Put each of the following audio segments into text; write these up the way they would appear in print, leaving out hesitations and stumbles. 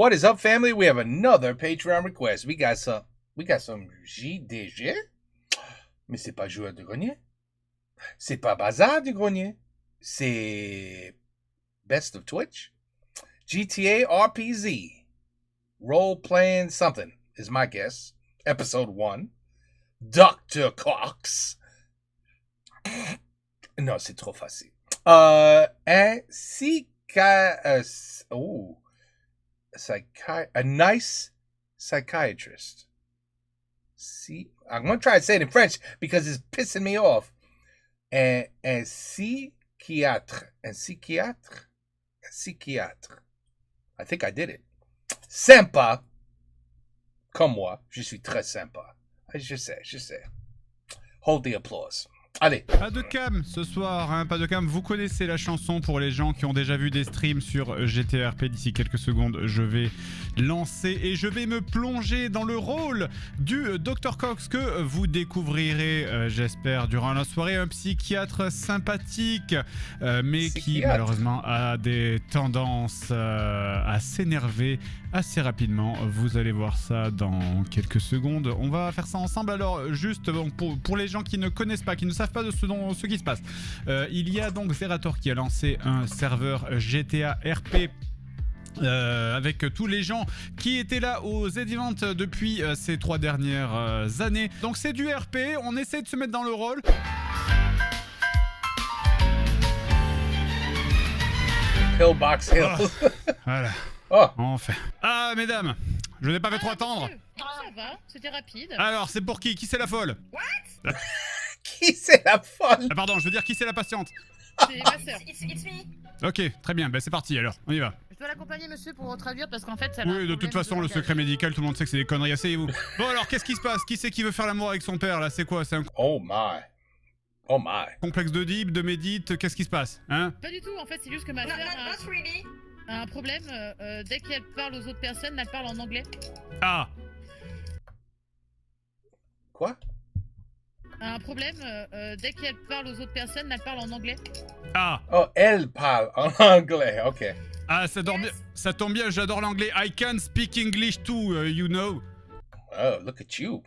What is up, family? We have another Patreon request. We got some JDG. Mais c'est pas joueur du grenier. C'est pas bazar du grenier. C'est best of Twitch. GTA RPZ. Role playing something is my guess. Episode 1. Dr. Cox. Non, c'est trop facile. A nice psychiatrist. See, I'm gonna try to say it in French because it's pissing me off. Un psychiatre. I think I did it. Sympa. Comme moi, je suis très sympa. Je sais. Hold the applause. Allez. Pas de cam ce soir, hein, pas de cam. Vous connaissez la chanson pour les gens qui ont déjà vu des streams sur GTRP. D'ici quelques secondes, je vais lancer et je vais me plonger dans le rôle du Dr. Cox que vous découvrirez, j'espère, durant la soirée. Un psychiatre sympathique, mais qui malheureusement a des tendances à s'énerver assez rapidement. Vous allez voir ça dans quelques secondes. On va faire ça ensemble. Alors, juste pour les gens qui ne connaissent pas, qui ne savent pas de ce qui se passe, il y a donc Zerator qui a lancé un serveur GTA RP avec tous les gens qui étaient là aux Z-Event depuis ces 3 dernières années. Donc c'est du RP, on essaie de se mettre dans le rôle. Pillbox Hill. Oh, voilà. Oh. Enfin. Ah, mesdames, je n'ai pas fait trop attendre. Ça va, c'était rapide. Alors, c'est pour qui? Qui c'est la folle? What? Qui c'est la folle? Ah, pardon, je veux dire qui c'est la patiente? C'est ma sœur. It's me. Ok, très bien, c'est parti alors, on y va. Je dois l'accompagner, monsieur, pour traduire parce qu'en fait, ça Oui, de toute façon, le secret médical, tout le monde sait que c'est des conneries, asseyez-vous. Bon, alors, qu'est-ce qui se passe? Qui c'est qui veut faire l'amour avec son père, là? C'est quoi? C'est un Oh my. complexe d'Oedipe, de Médite? Qu'est-ce qui se passe? Hein? Pas du tout, en fait, c'est juste que ma Not, sœur not really. a un problème. Dès qu'elle parle aux autres personnes, elle parle en anglais. Ah! Quoi? A un problème. Dès qu'elle parle aux autres personnes, elle parle en anglais. Ah! Oh, elle parle en anglais, ok. Ah, ça tombe bien, j'adore l'anglais. I can speak English too, you know. Oh, look at you.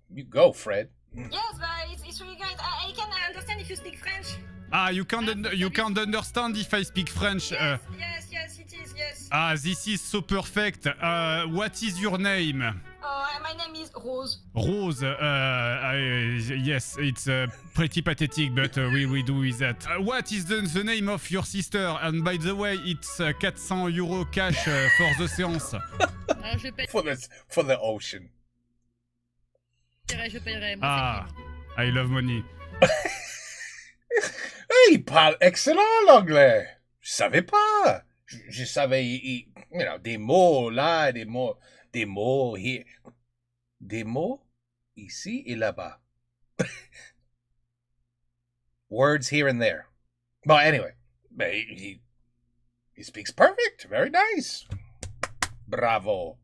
You go, Fred. Yes, but it's really great. I can understand if you speak French. Ah, you can't understand if I speak French. Yes, it is, yes. Ah, this is so perfect. What is your name? My name is Rose. Rose, yes, it's pretty pathetic, but we do with that. What is the name of your sister? And by the way, it's 400 € cash for the séance. Alors, je paierai, For the ocean. je paierai. Moi, Ah, I love money. Il parle excellent l'anglais. Je savais pas. Je savais, you know, des mots là, des mots here. Des mots ici et là-bas. Words here and there. But anyway, he speaks perfect. Very nice. Bravo.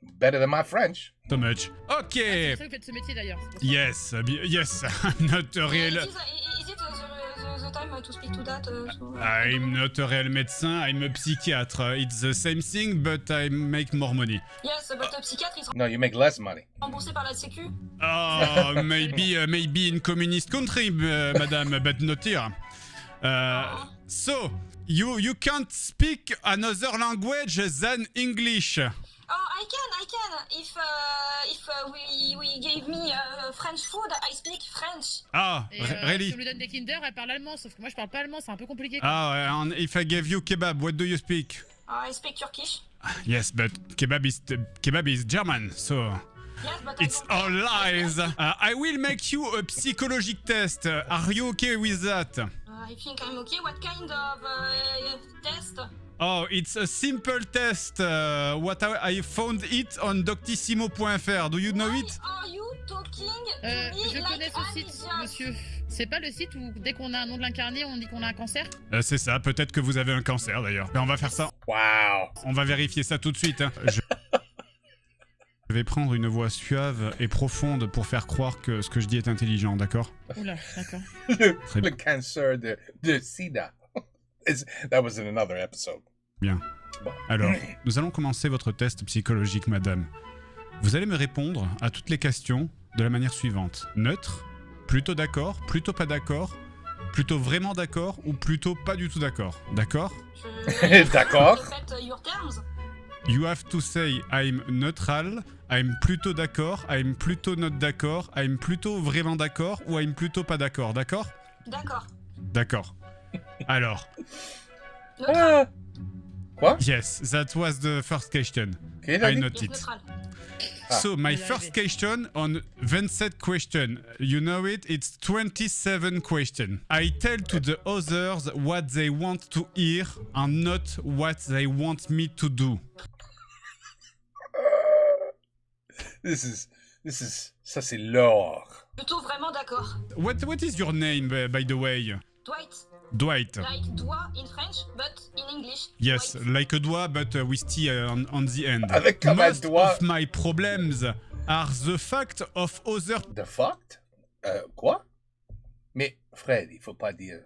Better than my French. So much. Ok. c'est pour ça que vous faites ce métier d'ailleurs. Yes, yes, I'm not a real... Is it the time to speak to that? I'm not a real médecin, I'm a psychiatre. It's the same thing, but I make more money. Yes, but the psychiatre is No, you make less money. remboursé par la Sécu. Oh, maybe in communist country, madame, but not here. So, you can't speak another language than English. Oh, I can. If we gave me French food, I speak French. Ah, Et, really? si on lui donne des Kinder, elle parle allemand, sauf que moi je parle pas allemand, c'est un peu compliqué. Ah, and if I gave you kebab, what do you speak? I speak Turkish. Yes, but kebab is German, so... Yes, but It's all lies. I will make you a psychologic test. Are you okay with that? I think I'm okay. What kind of test? Oh, it's a simple test. I found it on doctissimo.fr. Do you know it? Are you talking to me Je like connais ce I'm site, just... monsieur. C'est pas le site où dès qu'on a un nom de l'incarné, on dit qu'on a un cancer? C'est ça, peut-être que vous avez un cancer d'ailleurs. Mais on va faire ça. Wow. On va vérifier ça tout de suite. Hein. Je vais prendre une voix suave et profonde pour faire croire que ce que je dis est intelligent, d'accord? Oula, d'accord. Le cancer de sida. That was in another episode. Bien. Bon. Alors, nous allons commencer votre test psychologique, madame. Vous allez me répondre à toutes les questions de la manière suivante. Neutre, plutôt d'accord, plutôt pas d'accord, plutôt vraiment d'accord ou plutôt pas du tout d'accord. D'accord? D'accord. Répète your terms. You have to say I'm neutral, I'm plutôt d'accord, I'm plutôt not d'accord, I'm plutôt vraiment d'accord ou I'm plutôt pas d'accord. D'accord? D'accord. D'accord. Alors, Ah. Quoi? yes, that was the first question. Qu'est-ce qu'il a I dit? note Yes, it. neutral. Ah. So my Il est first arrivé. question on 27 question. You know it, it's 27 question. I tell to the others what they want to hear and not what they want me to do. Ça c'est l'or. Plutôt vraiment d'accord. What is your name, by the way? Dwight, Dwight. like doigt in French, but in English. Yes, Dwight. like a doigt, but with T on the end. Avec comme un Most doigt. of my problems are the fact of other... The fucked? Quoi? Mais Fred, il faut pas dire.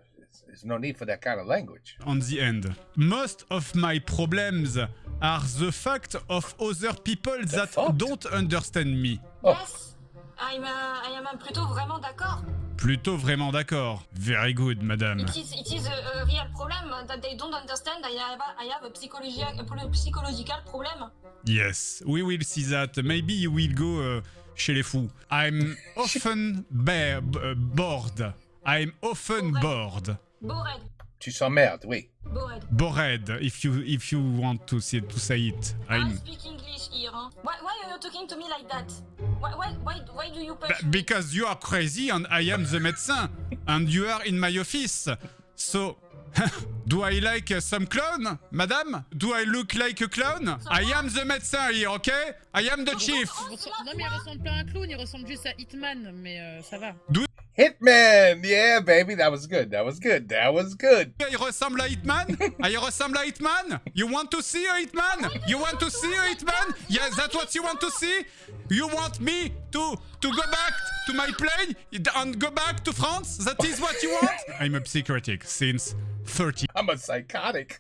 There's no need for that kind of language. On the end. Most of my problems are the fact of other people that fact? don't understand me. Oh. Yes, I am plutôt vraiment d'accord. Plutôt vraiment d'accord. Very good, madame. It is a real problem that they don't understand. I have a psychological problem. Yes, we will see that. Maybe you will go chez les fous. I'm often bored. I'm often bored. Bored. Tu s'emmerdes, oui. Bored. Bored, if you want to say it. I I'm speak English here. Huh? Why are you talking to me like that? Why do you punch me? because you are crazy and I am the médecin and you are in my office. So do I like some clown, madame? Do I look like a clown? I am the médecin here, okay? I am the chief. Non, mais il ressemble pas à un clown, il ressemble juste à Hitman, mais ça va. Hitman! Yeah, baby, that was good. That was good. That was good. I ressemble à Hitman? I ressemble à Hitman? You want to see a Hitman? You want to see a Hitman? Yeah, that's what you want to see? You want me to go back to my plane and go back to France? That is what you want? I'm a psychotic since 30 I'm a psychotic.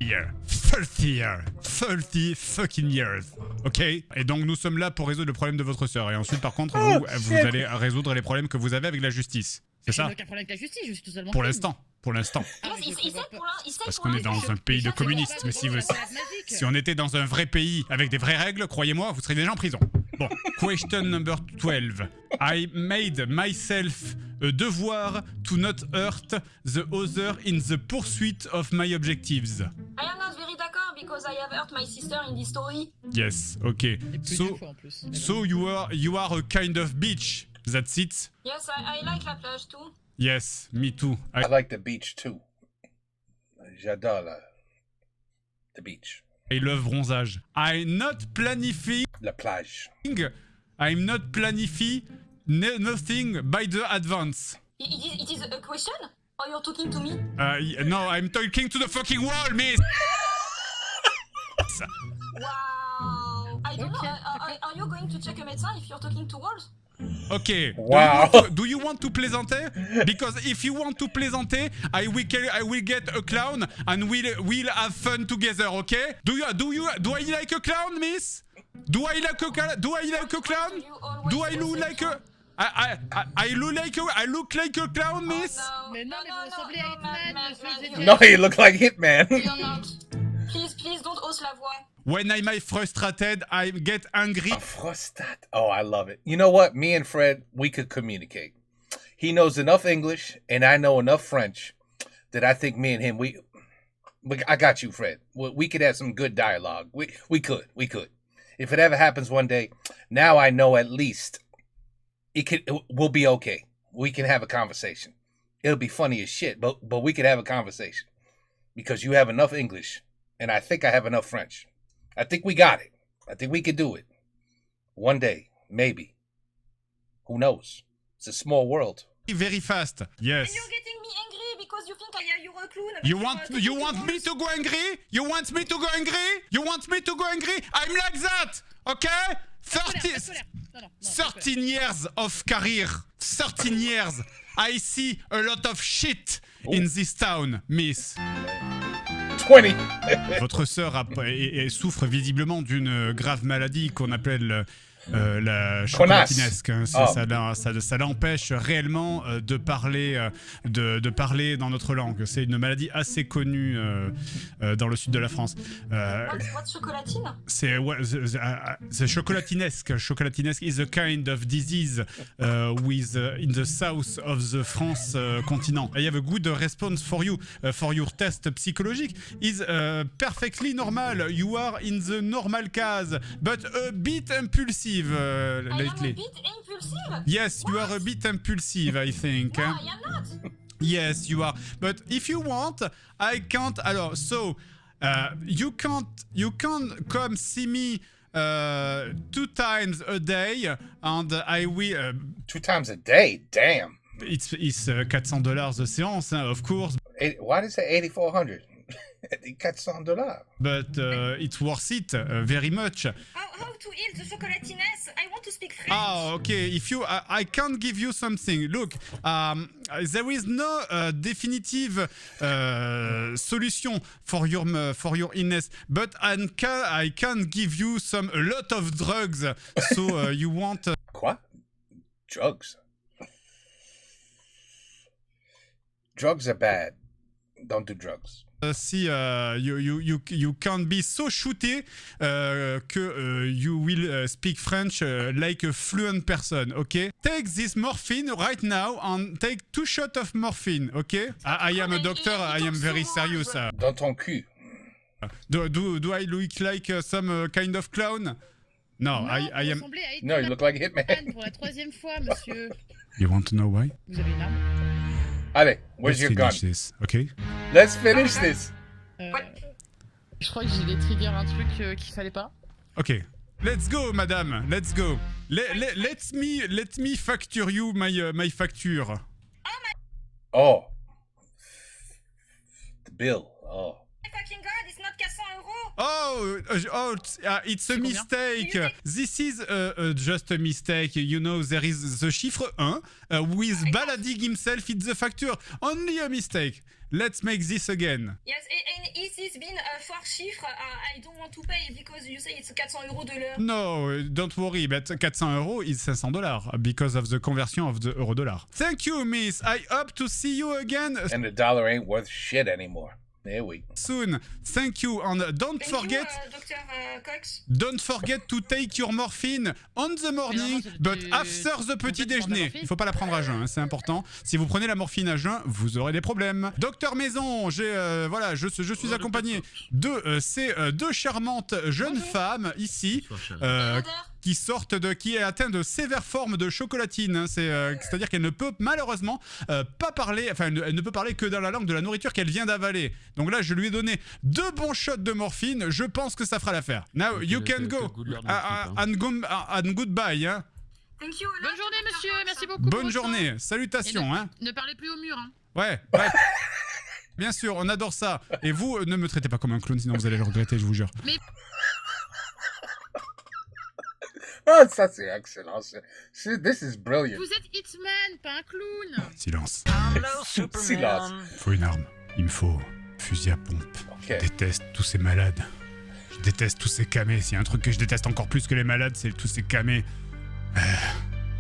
years. 30 years. 30 fucking years. Ok? Et donc nous sommes là pour résoudre le problème de votre sœur. Et ensuite, par contre, Oh, vous shit. allez résoudre les problèmes que vous avez avec la justice. C'est Je n'ai ça? aucun problème avec la justice, je suis tout seulement. Pour clown. l'instant. Pour l'instant. Ah, Yes, je il vois sait pas. pour l'un, il sait Parce pour qu'on l'un. est dans un pays de communistes, mais si on était dans un vrai pays avec des vraies règles, croyez-moi, vous serez déjà en prison. Bon, question number 12. I made myself a devoir to not hurt the other in the pursuit of my objectives. I am not very d'accord because I have hurt my sister in this story. Yes, okay. Et plusieurs fois en plus. So you are a kind of bitch. That's it? Yes, I like la plage too. Yes, me too. I like the beach too. J'adore the beach. I love bronzage. I'm not planifying. La plage. I'm not planifying nothing by the advance. It is a question? Or you're talking to me? No, I'm talking to the fucking wall, miss. Wow. I don't know. Okay, Are you going to check a médecin if you're talking to walls? Okay. Wow. Do you want to plaisanter? Because if you want to plaisanter, I will get a clown and we'll have fun together. Okay? Do I like a clown, miss? Do I like a clown? Do I look like a? I look like a clown, miss? No. Mais non, mais vous ressemblez à Hitman, monsieur, j'ai dit- No, you look like Hitman. You're not. Please don't hausse la voix. When I'm frustrated, I get angry. Frostat. Oh, I love it. You know what? Me and Fred, we could communicate. He knows enough English, and I know enough French that I think me and him, I got you, Fred. We could have some good dialogue. We could. If it ever happens one day, now I know at least we'll be okay. We can have a conversation. It'll be funny as shit, but we could have a conversation because you have enough English, and I think I have enough French. I think we got it. I think we could do it. One day, maybe. Who knows? It's a small world. Very fast. Yes. And you're getting me angry because you think you're a clown. You want me to go angry? You want me to go angry? You want me to go angry? I'm like that, okay? 13 years of career. 13 years. I see a lot of shit in this town, miss. 20. Votre sœur souffre visiblement d'une grave maladie qu'on appelle la chocolatinesque. Hein. Ça l'empêche réellement de parler dans notre langue. C'est une maladie assez connue dans le sud de la France. What's chocolatine? C'est chocolatinesque. Chocolatinesque is a kind of disease with in the south of the France continent. I have a good response for you for your test psychologique. Is perfectly normal. You are in the normal case, but a bit impulsive lately. I am a bit impulsive? Yes, you are a bit impulsive, I think. No, I am not. Yes, you are. But if you want, I can't. Alors, so you can come see me 2 times a day, and I will. 2 times a day? Damn. It's $400 the séance, hein, of course. Why did it say 8,400? $400. But it's worth it very much. How to heal the chocolatines? I want to speak French. Ah, okay. If you, I can't give you something. Look, there is no definitive solution for your illness, but I can give you a lot of drugs. So you want? Quoi? Drugs. Drugs are bad. Don't do drugs. Si you can be so shooty you will speak French like a fluent person, okay? Take this morphine right now and take 2 shots of morphine, okay? I am a doctor, I am very serious. Dans ton cul. Do I look like some kind of clown? No, Non, I vous am... ressemblez à No, you look like a hitman. Pour la 3e fois, monsieur. You want to know why? Vous avez une arme? Allez, where's Let's your gun? finish this, okay? Let's finish this. Je crois que j'ai les trigger un truc qu'il fallait pas. Okay. Let's go, madame. Let's go. Let me facture you my facture. Oh. The bill. Oh. My fucking god, it's not 400 euros. Oh, it's a C'est combien? mistake. This is just a mistake. You know, there is the chiffre 1 with Baladig himself in the facture. Only a mistake. Let's make this again. Yes, and it has been 4 chiffres. I don't want to pay because you say it's 400 euros de l'heure. No, don't worry, but 400 euros is $500 because of the conversion of the euro-dollar. Thank you, miss. I hope to see you again And the dollar ain't worth shit anymore. There we go. soon. Thank you, and don't Thank forget... you, Dr. Cox. Don't forget to take your morphine on the morning, c'est but du- after the petit On peut prendre la déjeuner. morphine Il faut pas la prendre à jeun, hein, c'est important. Si vous prenez la morphine à jeun, vous aurez des problèmes. Docteur Maison, voilà, je suis accompagné de ces 2 charmantes jeunes femmes ici. Qui est atteinte de sévères formes de chocolatine. Hein. C'est-à-dire qu'elle ne peut malheureusement pas parler, enfin elle ne peut parler que dans la langue de la nourriture qu'elle vient d'avaler. Donc là, je lui ai donné 2 bons shots de morphine. Je pense que ça fera l'affaire. Now you can go and goodbye. Hein. Thank you. Bonne journée, monsieur. Merci beaucoup. Bonne pour votre journée. temps. Salutations. Et Hein. ne parlez plus au mur. Hein. Ouais. Bien sûr, on adore ça. Et vous, ne me traitez pas comme un clown, sinon vous allez le regretter, je vous jure. Oh, ça c'est excellent. This is brilliant. Vous êtes Hitman, pas un clown. Silence. Silence. Il faut une arme. Il me faut fusil à pompe. Ok. Je déteste tous ces malades. Je déteste tous ces camés. S'il y a un truc que je déteste encore plus que les malades, c'est tous ces camés.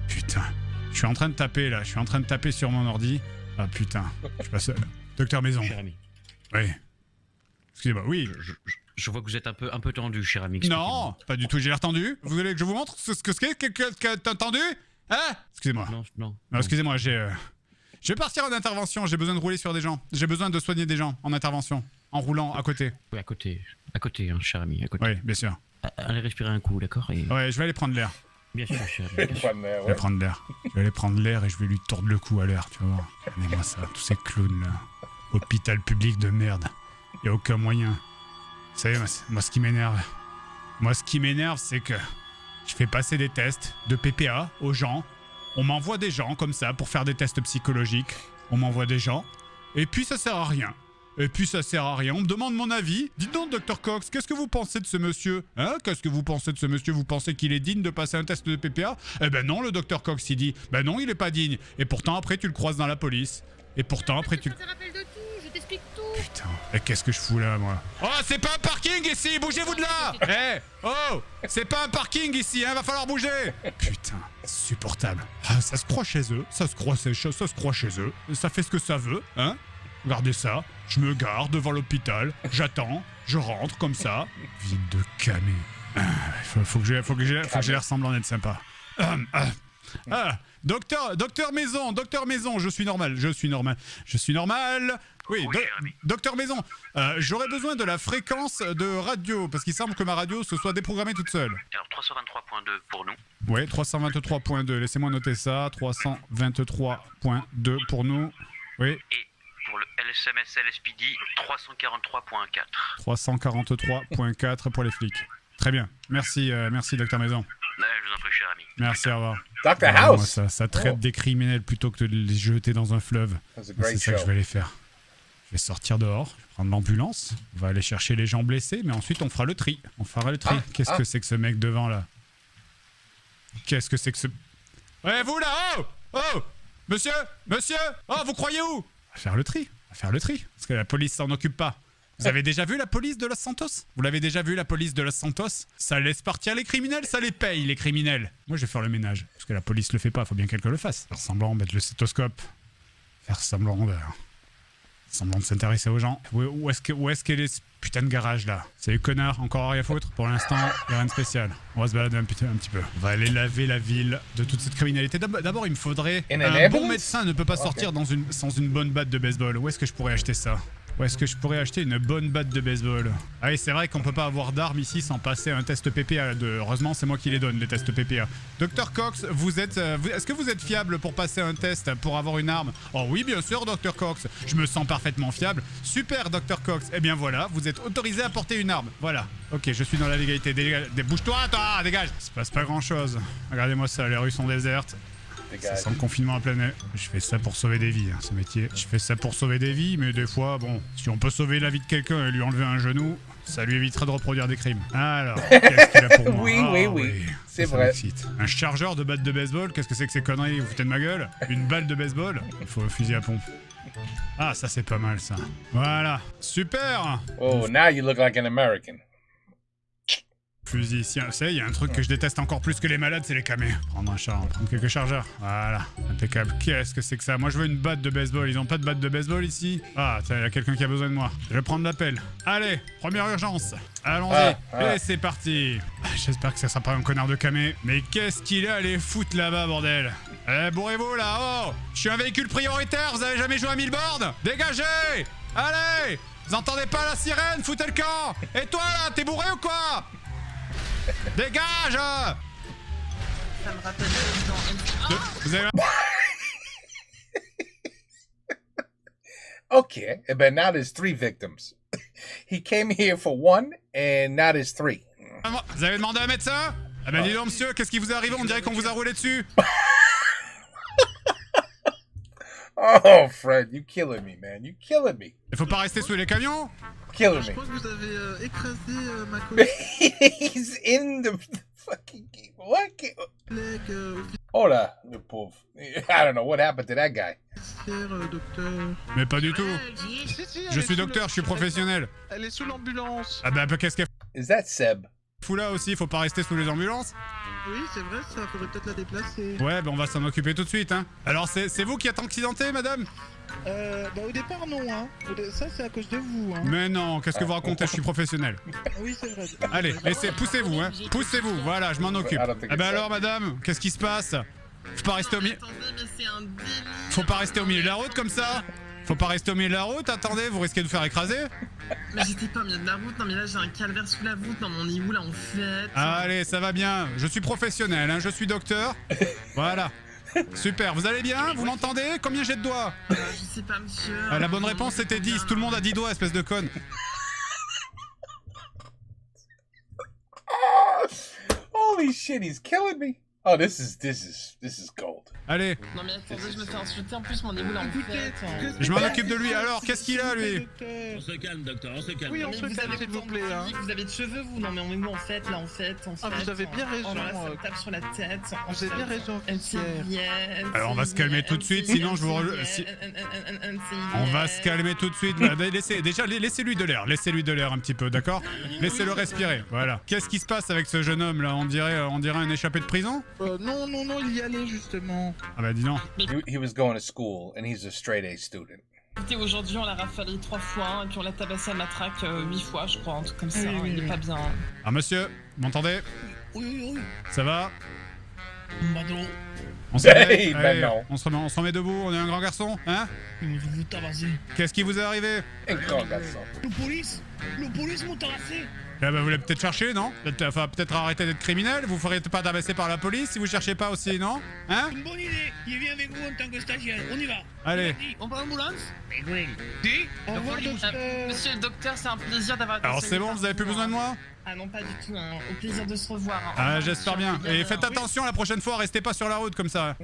Putain. Je suis en train de taper là. Je suis en train de taper sur mon ordi. Ah putain. Je suis pas seul. Docteur Maison. Cher ami, Oui. Excusez-moi. Oui. je vois que vous êtes un peu tendu, cher ami. Non, pas du tout. J'ai l'air tendu. Vous voulez que je vous montre ce que c'est que t'as tendu? Hein? Excusez-moi. Non. Non, excusez-moi, je vais partir en intervention, j'ai besoin de rouler sur des gens. J'ai besoin de soigner des gens en intervention, en roulant à côté. Oui, à côté, hein, cher ami, à côté. Oui, bien sûr. Allez respirer un coup, d'accord et... Ouais, je vais aller prendre l'air. Bien sûr, cher ami. Je vais prendre l'air. Je vais aller prendre l'air et je vais lui tordre le cou à l'air, tu vas voir. Regardez-moi ça, tous ces clowns là. Hôpital public de merde. Y a aucun moyen. Vous savez, moi ce qui m'énerve, c'est que je fais passer des tests de PPA aux gens. On m'envoie des gens comme ça pour faire des tests psychologiques. On m'envoie des gens. Et puis ça sert à rien. On me demande mon avis. Dites donc, Dr. Cox, qu'est-ce que vous pensez de ce monsieur? Hein? Qu'est-ce que vous pensez de ce monsieur? Vous pensez qu'il est digne de passer un test de PPA? Eh ben non, le Dr. Cox, il dit. Ben non, il est pas digne. Et pourtant, après, tu le croises dans la police. Et pourtant, après, tu... Je te rappelle de tout, je t'explique tout. Putain, et qu'est-ce que je fous là, moi? Oh, c'est pas un parking ici, bougez-vous de là! Eh, oh, c'est pas un parking ici, hein, va falloir bouger! Putain, insupportable. Ah, ça se croit chez eux, ça se croit chez eux, ça fait ce que ça veut, hein? Regardez ça, je me gare devant l'hôpital, j'attends, je rentre comme ça. Ville de camé. Faut que j'ai l'air semblant d'être sympa. Docteur Maison, je suis normal. Oui, Docteur Maison, j'aurais besoin de la fréquence de radio, parce qu'il semble que ma radio se soit déprogrammée toute seule. Alors 323.2 pour nous. Ouais, 323.2, laissez-moi noter ça, 323.2 pour nous. Oui. Et pour le LSMS LSPD, 343.4. 343.4 pour les flics. Très bien, merci Docteur Maison. Je vous en prie, cher ami. Merci, au revoir. Dr. Moi, House! ça traite des criminels plutôt que de les jeter dans un fleuve. That's a Moi, great c'est ça que je show. vais aller faire. Je vais sortir dehors, je vais prendre l'ambulance, on va aller chercher les gens blessés, mais ensuite on fera le tri. Qu'est-ce que c'est que ce mec devant là? Qu'est-ce que c'est que ce... Ouais, vous là! Oh! Monsieur! Oh, vous croyez où? On va faire le tri, parce que la police s'en occupe pas. Vous avez déjà vu la police de Los Santos? Vous l'avez déjà vu, la police de Los Santos? Ça laisse partir les criminels, ça les paye, les criminels. Moi, je vais faire le ménage, parce que la police le fait pas, faut bien qu'elle le fasse. Faire semblant, mettre le stéthoscope. Faire semblant de s'intéresser aux gens. Où est-ce qu'elle est ce putain de garage là? C'est les connards, encore rien à foutre? Pour l'instant, y a rien de spécial. On va se balader un petit peu. On va aller laver la ville de toute cette criminalité. D'abord, il me faudrait... In an Un bon ambulance? médecin ne peut pas sortir sans une bonne batte de baseball. Où est-ce que je pourrais acheter ça? Où est-ce que je pourrais acheter une bonne batte de baseball? Ah oui, c'est vrai qu'on peut pas avoir d'armes ici sans passer un test PPA. Heureusement, c'est moi qui les donne, les tests PPA. Dr Cox, est-ce que vous êtes fiable pour passer un test pour avoir une arme? Oh oui, bien sûr, Dr Cox. Je me sens parfaitement fiable. Super, Dr Cox. Eh bien voilà, vous êtes autorisé à porter une arme. Voilà. Ok, je suis dans la légalité. Bouge-toi, toi, dégage. Il se passe pas grand-chose. Regardez-moi ça, les rues sont désertes. Ça sent le confinement à plein nez. Je fais ça pour sauver des vies, hein, ce métier. Je fais ça pour sauver des vies, mais des fois, bon, si on peut sauver la vie de quelqu'un et lui enlever un genou, ça lui éviterait de reproduire des crimes. Alors, qu'est-ce qu'il a pour moi? Oui. C'est Ça vrai. m'excite. Un chargeur de batte de baseball, qu'est-ce que c'est que ces conneries? Vous foutez de ma gueule? Une balle de baseball? Il faut un fusil à pompe. Ah, ça c'est pas mal ça. Voilà, super! Oh, now you look like an American. Fusil, vous savez, il y a un truc que je déteste encore plus que les malades, c'est les camés. Prendre prendre quelques chargeurs. Voilà, impeccable. Qu'est-ce que c'est que ça? Moi, je veux une batte de baseball. Ils ont pas de batte de baseball ici? Ah, tiens, il y a quelqu'un qui a besoin de moi. Je vais prendre l'appel. Allez, première urgence. Allons-y. Et c'est parti. J'espère que ça sera pas un connard de camé. Mais qu'est-ce qu'il est allé foutre là-bas, bordel? Eh, bourrez-vous là, oh! Je suis un véhicule prioritaire, vous avez jamais joué à 1000 bornes? Dégagez! Allez! Vous entendez pas la sirène? Foutez le camp! Et toi là, t'es bourré ou quoi? Dégage! Ça me rappelle dans Vous avez... Okay, but now there's 3 victims. He came here for 1, and now there's 3. Vous avez demandé à un médecin? Ah ben dis donc monsieur, qu'est-ce qui vous est arrivé? On dirait qu'on vous a roulé dessus. Oh, Fred, you killing me, man. You killing me. Il faut pas rester sous les camions? Killing Je me. crois que vous avez écrasé ma collègue, He's in the fucking... What? Hold on, le pauvre. I don't know what happened to that guy. officière, docteur. Mais pas du tout. Si, si, Je suis docteur, je suis professionnel. Elle est sous l'ambulance. Ah ben qu'est-ce qu'elle Is that Seb? fout là aussi? Faut pas rester sous les ambulances? Oui, c'est vrai, ça faudrait peut-être la déplacer. Ouais, ben on va s'en occuper tout de suite, hein. Alors c'est vous qui êtes accidenté, madame? Bah au départ non, hein. Ça c'est à cause de vous, hein. Mais non, qu'est-ce que vous racontez? Je suis professionnel. Oui, c'est vrai. Allez, poussez-vous, hein. Poussez-vous, voilà, je m'en occupe. Ah ben alors, madame, qu'est-ce qui se passe? Faut pas rester au milieu... Attendez, mais c'est un délire. Faut pas rester au milieu de la route comme ça? Faut pas rester au milieu de la route, attendez, vous risquez de vous faire écraser? Mais j'étais pas au milieu de la route, non mais là j'ai un calvaire sous la voûte, non mais on est où là en fait? Allez, ça va bien, je suis professionnel, hein, je suis docteur. Voilà. Super, vous allez bien? Vous m'entendez? Combien j'ai de doigts? Je sais pas monsieur. La bonne réponse c'était 10, tout le monde a 10 doigts, espèce de conne. Holy shit, he's killing me. Oh, this is gold. Allez, Non mais attendez, je me fais insulter, en plus mon égout là en fait. je m'en occupe de lui. Alors, qu'est-ce qu'il a, lui? Docteur. On se calme, docteur, on se calme. Oui, on Mais se vous calme, avez s'il vous autant plaît. de Hein. vie que vous avez de cheveux vous? Non mais on est où en fait là en fait Ah, vous avez bien raison, Genre là ça me tape sur la tête. Vous avez bien raison, officière. Alors, on va se calmer tout de suite, sinon je vous On va se calmer tout de suite. Laissez-lui de l'air. Laissez-lui de l'air un petit peu, d'accord? Laissez-le respirer. Voilà. Qu'est-ce qui se passe avec ce jeune homme là? On dirait un échappé de prison? Non, il y allait justement. Ah bah dis donc. He was going to school, and he's a straight A student. Écoutez, aujourd'hui on l'a rafalé 3 fois, et puis on l'a tabassé à matraque 8 fois je crois, un truc comme ça, il est pas bien. Ah monsieur, vous m'entendez? Oui. Ça va? Pardon. On se remet, Hey, ben allez, non. on se remet debout, on est un grand garçon, hein? Vous tabassez. Qu'est-ce qui vous est arrivé? Un grand garçon. Le police m'ont tabassé. Ah bah vous l'avez peut-être cherché, non? Peut-être arrêter d'être criminel, vous ferez pas tabasser par la police si vous cherchez pas aussi, non? Hein? Une bonne idée. Il vient avec vous en tant que stagiaire. On y va. Allez. On prend l'ambulance. Dis. Au revoir, docteur. Monsieur le docteur, c'est un plaisir d'avoir... Alors c'est bon, vous avez plus besoin de moi? Ah non pas du tout, hein. Au plaisir de se revoir. Hein. Ah j'espère bien. Et faites attention la prochaine fois, restez pas sur la route comme ça.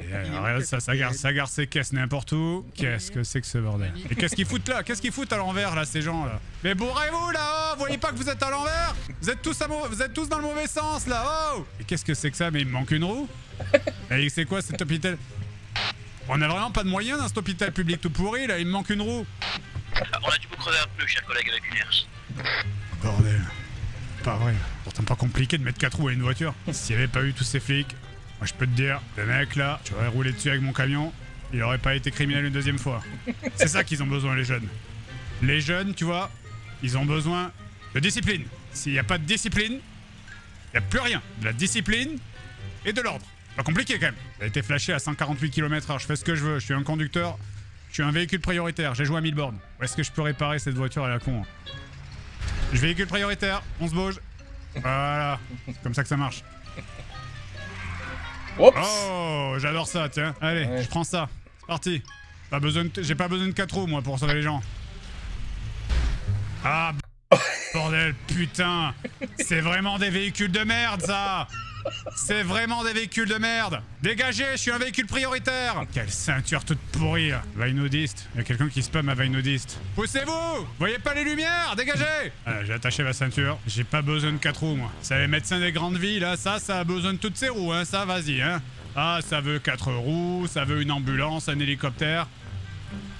Ça gare ses caisses n'importe où. Qu'est-ce que c'est que ce bordel? Et qu'est-ce qu'ils foutent là? Qu'est-ce qu'ils foutent à l'envers là, ces gens là? Mais bourrez-vous là, oh! Voyez pas que vous êtes à l'envers? Vous êtes tous dans le mauvais sens là, oh! Et qu'est-ce que c'est que ça? Mais il me manque une roue? Et c'est quoi cet hôpital? On a vraiment pas de moyens dans cet hôpital public tout pourri là, il me manque une roue. On a dû vous crever un pneu, cher collègue, avec une herse. Bordel. Pas vrai. Pourtant pas compliqué de mettre 4 roues à une voiture. S'il y avait pas eu tous ces flics, moi je peux te dire, le mec là, j'aurais roulé dessus avec mon camion, il aurait pas été criminel une deuxième fois. C'est ça qu'ils ont besoin les jeunes. Les jeunes, tu vois, ils ont besoin de discipline. S'il n'y a pas de discipline, il n'y a plus rien. De la discipline et de l'ordre. Pas compliqué quand même. Ça a été flashé à 148 km/h, je fais ce que je veux, je suis un conducteur, je suis un véhicule prioritaire, j'ai joué à 1000 bornes. Où est-ce que je peux réparer cette voiture à la con? Je véhicule prioritaire, on se bouge. Voilà, c'est comme ça que ça marche. Oups! Oh, j'adore ça, tiens. Allez, Ouais. je prends ça. C'est parti. J'ai pas besoin de 4 roues, moi, pour sauver les gens. Ah, bordel, putain. C'est vraiment des véhicules de merde, ça. C'est vraiment des véhicules de merde. Dégagez, je suis un véhicule prioritaire. Quelle ceinture toute pourrie. Vainodiste. Il y a quelqu'un qui spam à Vainodiste. Poussez-vous. Voyez pas les lumières. Dégagez. J'ai attaché ma ceinture. J'ai pas besoin de 4 roues, moi. C'est les médecins des grandes villes, là. Ça a besoin de toutes ces roues, hein. Ça, vas-y, hein. Ah, ça veut 4 roues, ça veut une ambulance, un hélicoptère.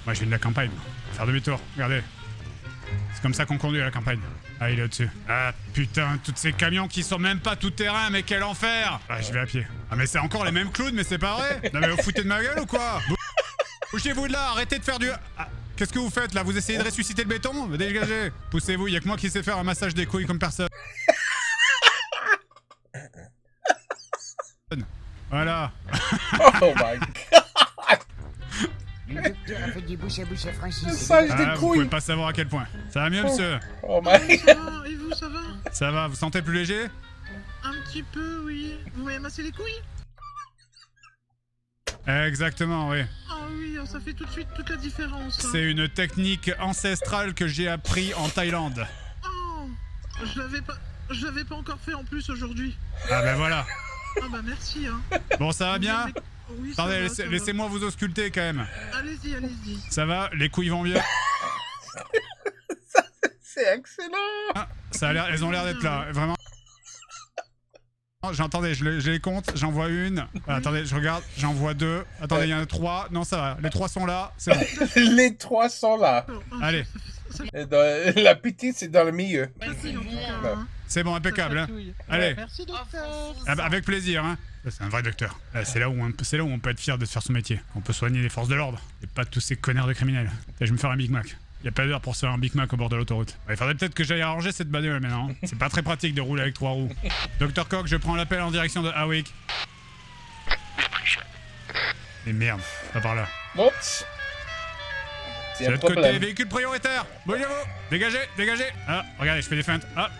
Moi, je viens de la campagne. Faire demi-tour. Regardez. C'est comme ça qu'on conduit à la campagne. Ah, il est au-dessus. Ah, putain, tous ces camions qui sont même pas tout terrain, mais quel enfer! Ah, je vais à pied. Ah, mais c'est encore les mêmes clowns, mais c'est pas vrai! Non, mais vous foutez de ma gueule ou quoi? Bougez-vous de là, arrêtez de faire du... Ah, qu'est-ce que vous faites là? Vous essayez de ressusciter le béton? Dégagez! Poussez-vous, y'a que moi qui sais faire un massage des couilles comme personne. Voilà. Oh my god! Le docteur a fait du bouche à bouche à Francis. Massage Ah, des vous pouvez couilles! pas savoir à quel point. Ça va mieux, monsieur? Oh my Ça va, et vous, ça va? Ça va, vous sentez plus léger? Un petit peu, oui. Vous m'avez massé les couilles? Exactement, oui. Ah oui, ça fait tout de suite toute la différence. Hein. C'est une technique ancestrale que j'ai appris en Thaïlande. Oh, je l'avais pas encore fait en plus aujourd'hui. Ah ben voilà. Ah bah merci, hein. Bon, ça va bien? Oui, ça Attendez, va, ça va. laissez-moi vous ausculter quand même. Allez-y, allez-y. Ça va? Les couilles vont bien? C'est excellent! Ah, ça a l'air, elles ont l'air d'être là, vraiment. Attendez, je les compte, j'en vois une. Ah, attendez, je regarde, j'en vois 2. Attendez, il y en a 3. Non, ça va, les 3 sont là, c'est bon. Les 3 sont là. Allez. Et la petite, c'est dans le milieu. Merci en tout cas. Ouais. Hein. C'est bon, impeccable, hein. Chatouille. Allez. Merci docteur. Ah, bah, avec plaisir, hein. C'est un vrai docteur. C'est là où on peut être fier de faire son métier. On peut soigner les forces de l'ordre. Et pas tous ces connards de criminels. Et je vais me faire un Big Mac. Y a pas d'heure pour se faire un Big Mac au bord de l'autoroute. Il faudrait peut-être que j'aille arranger cette bagnole maintenant. C'est pas très pratique de rouler avec 3 roues. Docteur Coq, je prends l'appel en direction de Hawick. Et merde, pas par là. Oups! C'est C'est un l'autre côté, problème. véhicule prioritaire. Bougez-vous. Dégagez, dégagez. Ah, regardez, je fais des feintes. Ah,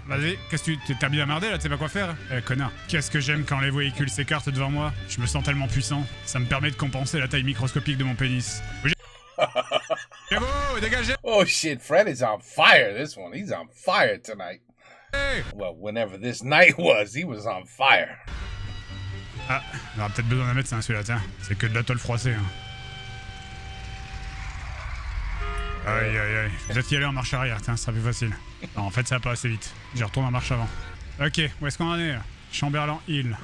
vas-y. Qu'est-ce que tu t'as bien merdé là, tu sais pas quoi faire? Connard. Qu'est-ce que j'aime quand les véhicules s'écartent devant moi. Je me sens tellement puissant. Ça me permet de compenser la taille microscopique de mon pénis. Bougez-vous, dégagez. Oh shit, Fred is on fire this one. He's on fire tonight. Hey. Well, whenever this night was, he was on fire. Ah, on aura peut-être besoin d'un médecin celui-là, tiens. C'est que de la tôle froissée. Hein. Aïe aïe aïe. Peut-être y aller en marche arrière, tiens, ça sera plus facile. Non, en fait, ça va pas assez vite. J'y retourne en marche avant. Ok, où est-ce qu'on en est là? Chamberlain Hill.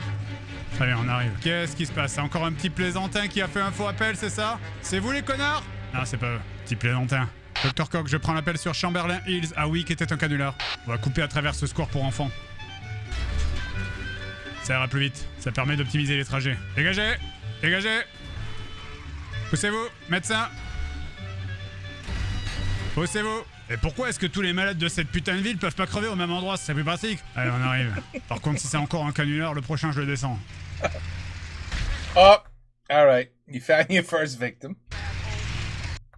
Très bien, on arrive. Qu'est-ce qui se passe? C'est encore un petit plaisantin qui a fait un faux appel, c'est ça? C'est vous les connards? Non, c'est pas eux. Petit plaisantin. Dr Coq, je prends l'appel sur Chamberlain Hills. Ah oui, qui était un canular. On va couper à travers ce square pour enfants. Ça ira plus vite. Ça permet d'optimiser les trajets. Dégagez! Dégagez! Poussez-vous, médecin! Poussez-vous! Et pourquoi est-ce que tous les malades de cette putain de ville peuvent pas crever au même endroit? C'est plus pratique. Allez, on arrive. Par contre, si c'est encore un canular, le prochain, je le descends. Oh, alright. You found your first victim.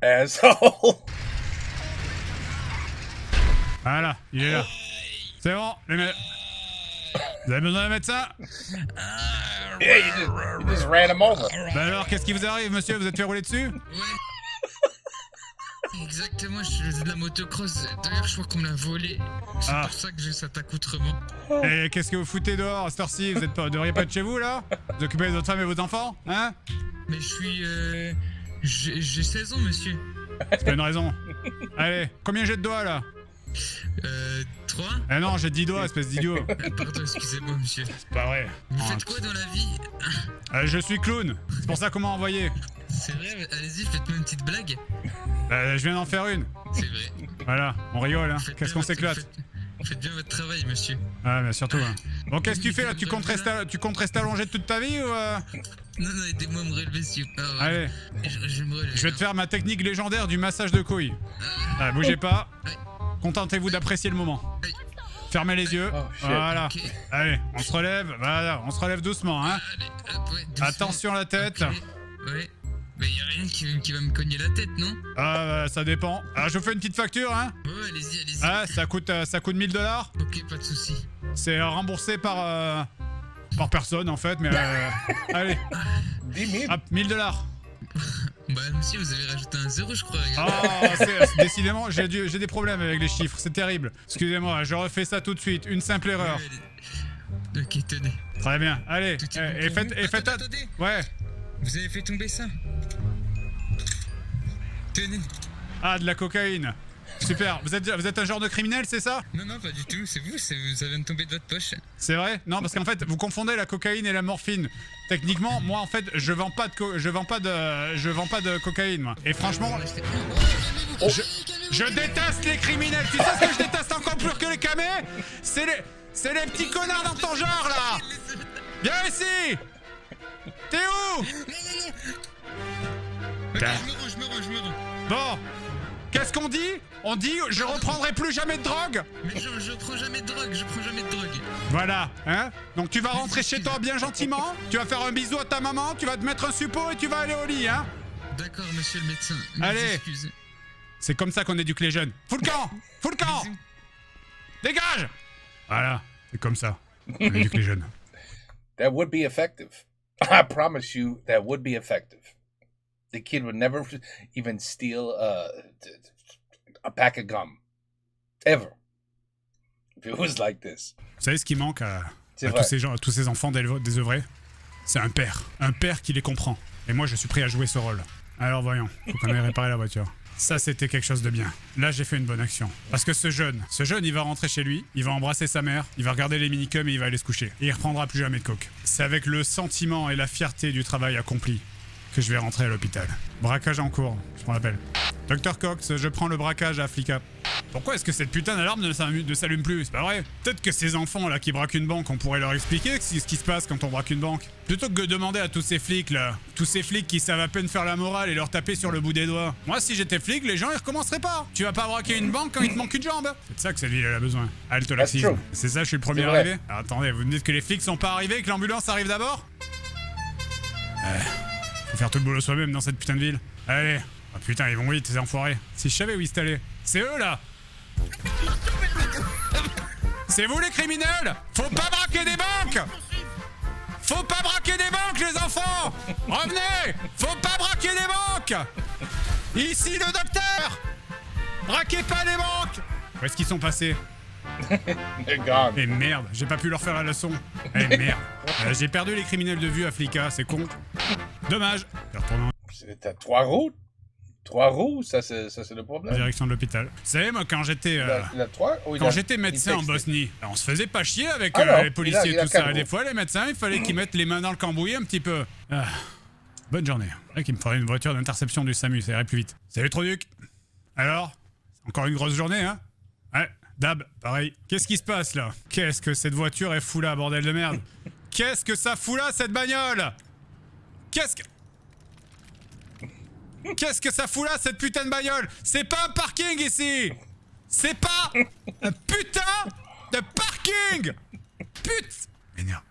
Asshole. Voilà, il est là. C'est bon, les mecs. Vous avez besoin d'un médecin? Yeah, you just ran him over. Bah alors, qu'est-ce qui vous arrive, monsieur? Vous êtes fait rouler dessus? Exactement, je faisais de la motocross. D'ailleurs, je crois qu'on me l'a volé. C'est pour ça que j'ai cet accoutrement. Et qu'est-ce que vous foutez dehors à cette heure-ci? Vous devriez pas être chez vous, là? Vous occupez de votre femme et vos enfants? Hein? Mais je suis... J'ai 16 ans, monsieur. C'est pas une raison. Allez, combien j'ai de doigts, là? 3. Eh non, j'ai 10 doigts, espèce d'idiot. Pardon, excusez-moi, monsieur. C'est pas vrai. Vous faites quoi dans la vie? Je suis clown. C'est pour ça qu'on m'a envoyé. C'est vrai, allez-y, faites-moi une petite blague. Je viens d'en faire une. C'est vrai. Voilà, on rigole, hein. Qu'est-ce qu'on s'éclate? Faites bien votre travail, monsieur. Ah, mais surtout, hein. Bon, qu'est-ce que tu fais, là? Tu comptes rester allongé toute ta vie, ou Non, non, aidez-moi à me relever, s'il vous plaît. Allez. Je vais me relever. Je vais te faire ma technique légendaire du massage de couilles. Bougez pas. Contentez-vous d'apprécier le moment. Fermez les yeux. Oh, shit. Voilà. Okay. Allez, on se relève. Voilà, on se relève doucement, hein. Allez, hop, ouais, doucement. Attention à la tête. Okay. Ouais. Mais y'a rien qui va me cogner la tête, non? Ça dépend. Je vous fais une petite facture, hein. Ouais, allez-y, allez-y. Ça coûte 1000 $. Ok, pas de soucis. C'est remboursé par personne, en fait, mais allez. 10 000. Hop, 1000 $. Bah, monsieur, vous avez rajouté un 0, je crois. Décidément, j'ai des problèmes avec les chiffres, c'est terrible. Excusez-moi, je refais ça tout de suite, une simple erreur. Ouais, ok, tenez. Très bien, allez, et faites... Attendez. Ouais. Vous avez fait tomber ça. Tenez. Ah, de la cocaïne. Super, vous êtes un genre de criminel, c'est ça? Non, non, pas du tout, c'est vous, ça vient de tomber de votre poche. C'est vrai? Non, parce qu'en fait, vous confondez la cocaïne et la morphine. Techniquement, moi, en fait, je vends pas de cocaïne, moi. Et franchement... Je déteste les criminels. Tu sais ce que je déteste encore plus que les camés? C'est les petits connards dans ton genre, là. Viens ici. T'es où? Ok, je me rends. Bon, qu'est-ce qu'on dit? On dit je reprendrai plus jamais de drogue. Mais je prends jamais de drogue, Voilà, hein? Donc tu vas rentrer chez toi bien gentiment, tu vas faire un bisou à ta maman, tu vas te mettre un suppôt et tu vas aller au lit, hein? D'accord, monsieur le médecin. Allez. Excusez. C'est comme ça qu'on éduque les jeunes. Fous le camp! Fous le camp! Dégage! Voilà, c'est comme ça qu'on éduque les jeunes. That would be effective. I promise you, that would be effective. The kid would never even steal a pack of gum. Ever. If it was like this. Vous savez ce qui manque à vrai. tous ces enfants désœuvrés? C'est un père. Un père qui les comprend. Et moi, je suis prêt à jouer ce rôle. Alors voyons, faut qu'on aille réparer la voiture. Ça, c'était quelque chose de bien. Là, j'ai fait une bonne action. Parce que ce jeune, il va rentrer chez lui, il va embrasser sa mère, il va regarder les minicums et il va aller se coucher. Et il reprendra plus jamais de coke. C'est avec le sentiment et la fierté du travail accompli que je vais rentrer à l'hôpital. Braquage en cours, je prends l'appel. Dr Cox, je prends le braquage à Flicka. Pourquoi est-ce que cette putain d'alarme ne s'allume plus? C'est pas vrai? Peut-être que ces enfants là qui braquent une banque, on pourrait leur expliquer ce qui se passe quand on braque une banque. Plutôt que de demander à tous ces flics là, tous ces flics qui savent à peine faire la morale et leur taper sur le bout des doigts. Moi si j'étais flic, les gens ils recommenceraient pas. Tu vas pas braquer une banque quand il te manque une jambe. C'est de ça que cette ville elle a besoin. Halte laxisme. C'est ça, je suis le premier arrivé? Alors, attendez, vous me dites que les flics sont pas arrivés, que l'ambulance arrive d'abord? Faut faire tout le boulot soi-même dans cette putain de ville. Allez. Ah putain, ils vont vite, ces enfoirés. Si je savais où ils étaient allés. C'est eux, là. C'est vous, les criminels. Faut pas braquer des banques. Faut pas braquer des banques, les enfants. Revenez. Faut pas braquer des banques. Ici, le docteur. Braquez pas les banques. Où est-ce qu'ils sont passés? Grave. Et merde, j'ai pas pu leur faire la leçon. Eh merde. J'ai perdu les criminels de vue à Flicka, c'est con. Dommage. Je vais retourner T'as 3 roues? 3 roues, ça c'est le en problème. direction de l'hôpital. Vous savez, moi, quand j'étais... Il a 3? Quand j'étais médecin en Bosnie, on se faisait pas chier avec Ah non, les policiers il et a tout ça. quatre Et des roues. fois, les médecins, il fallait qu'ils mettent les mains dans le cambouis un petit peu. Ah, bonne journée. Il me faudrait une voiture d'interception du SAMU, ça irait plus vite. Salut Troduc. Alors, encore une grosse journée, hein? Ouais, Dab, pareil. Qu'est-ce qui se passe là? Qu'est-ce que cette voiture est fou là, bordel de merde? Qu'est-ce que ça fout là, cette bagnole? Qu'est-ce que ça fout là, cette putain de bagnole? C'est pas un parking ici! C'est pas un putain de parking! Merde.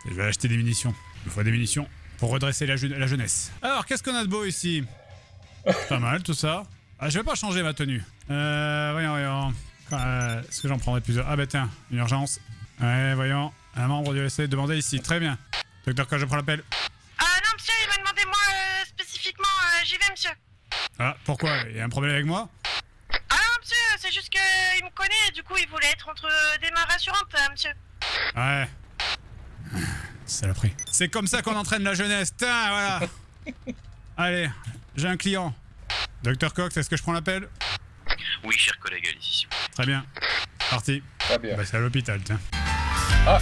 Je vais acheter des munitions. Il me faut des munitions pour redresser la jeunesse. Alors, qu'est-ce qu'on a de beau ici? Pas mal tout ça. Ah, je vais pas changer ma tenue. Voyons. Est-ce que j'en prendrai plusieurs? Ah bah tiens, une urgence. Ouais, voyons. Un membre du SAD demandé ici. Très bien. Docteur, quand je prends l'appel. Non, monsieur, il m'a demandé moi spécifiquement. J'y vais, monsieur. Ah, pourquoi? Il y a un problème avec moi? Ah non, monsieur, c'est juste qu'il me connaît et du coup, il voulait être entre des mains rassurantes, monsieur. Ouais. Saloperie. C'est comme ça qu'on entraîne la jeunesse. Tiens, voilà. Allez, j'ai un client. Docteur Cox, est-ce que je prends l'appel? Oui, cher collègue, allez-y, s'il vous plaît. Très bien. Parti. Très bien. Bah, c'est à l'hôpital, tiens. Ah,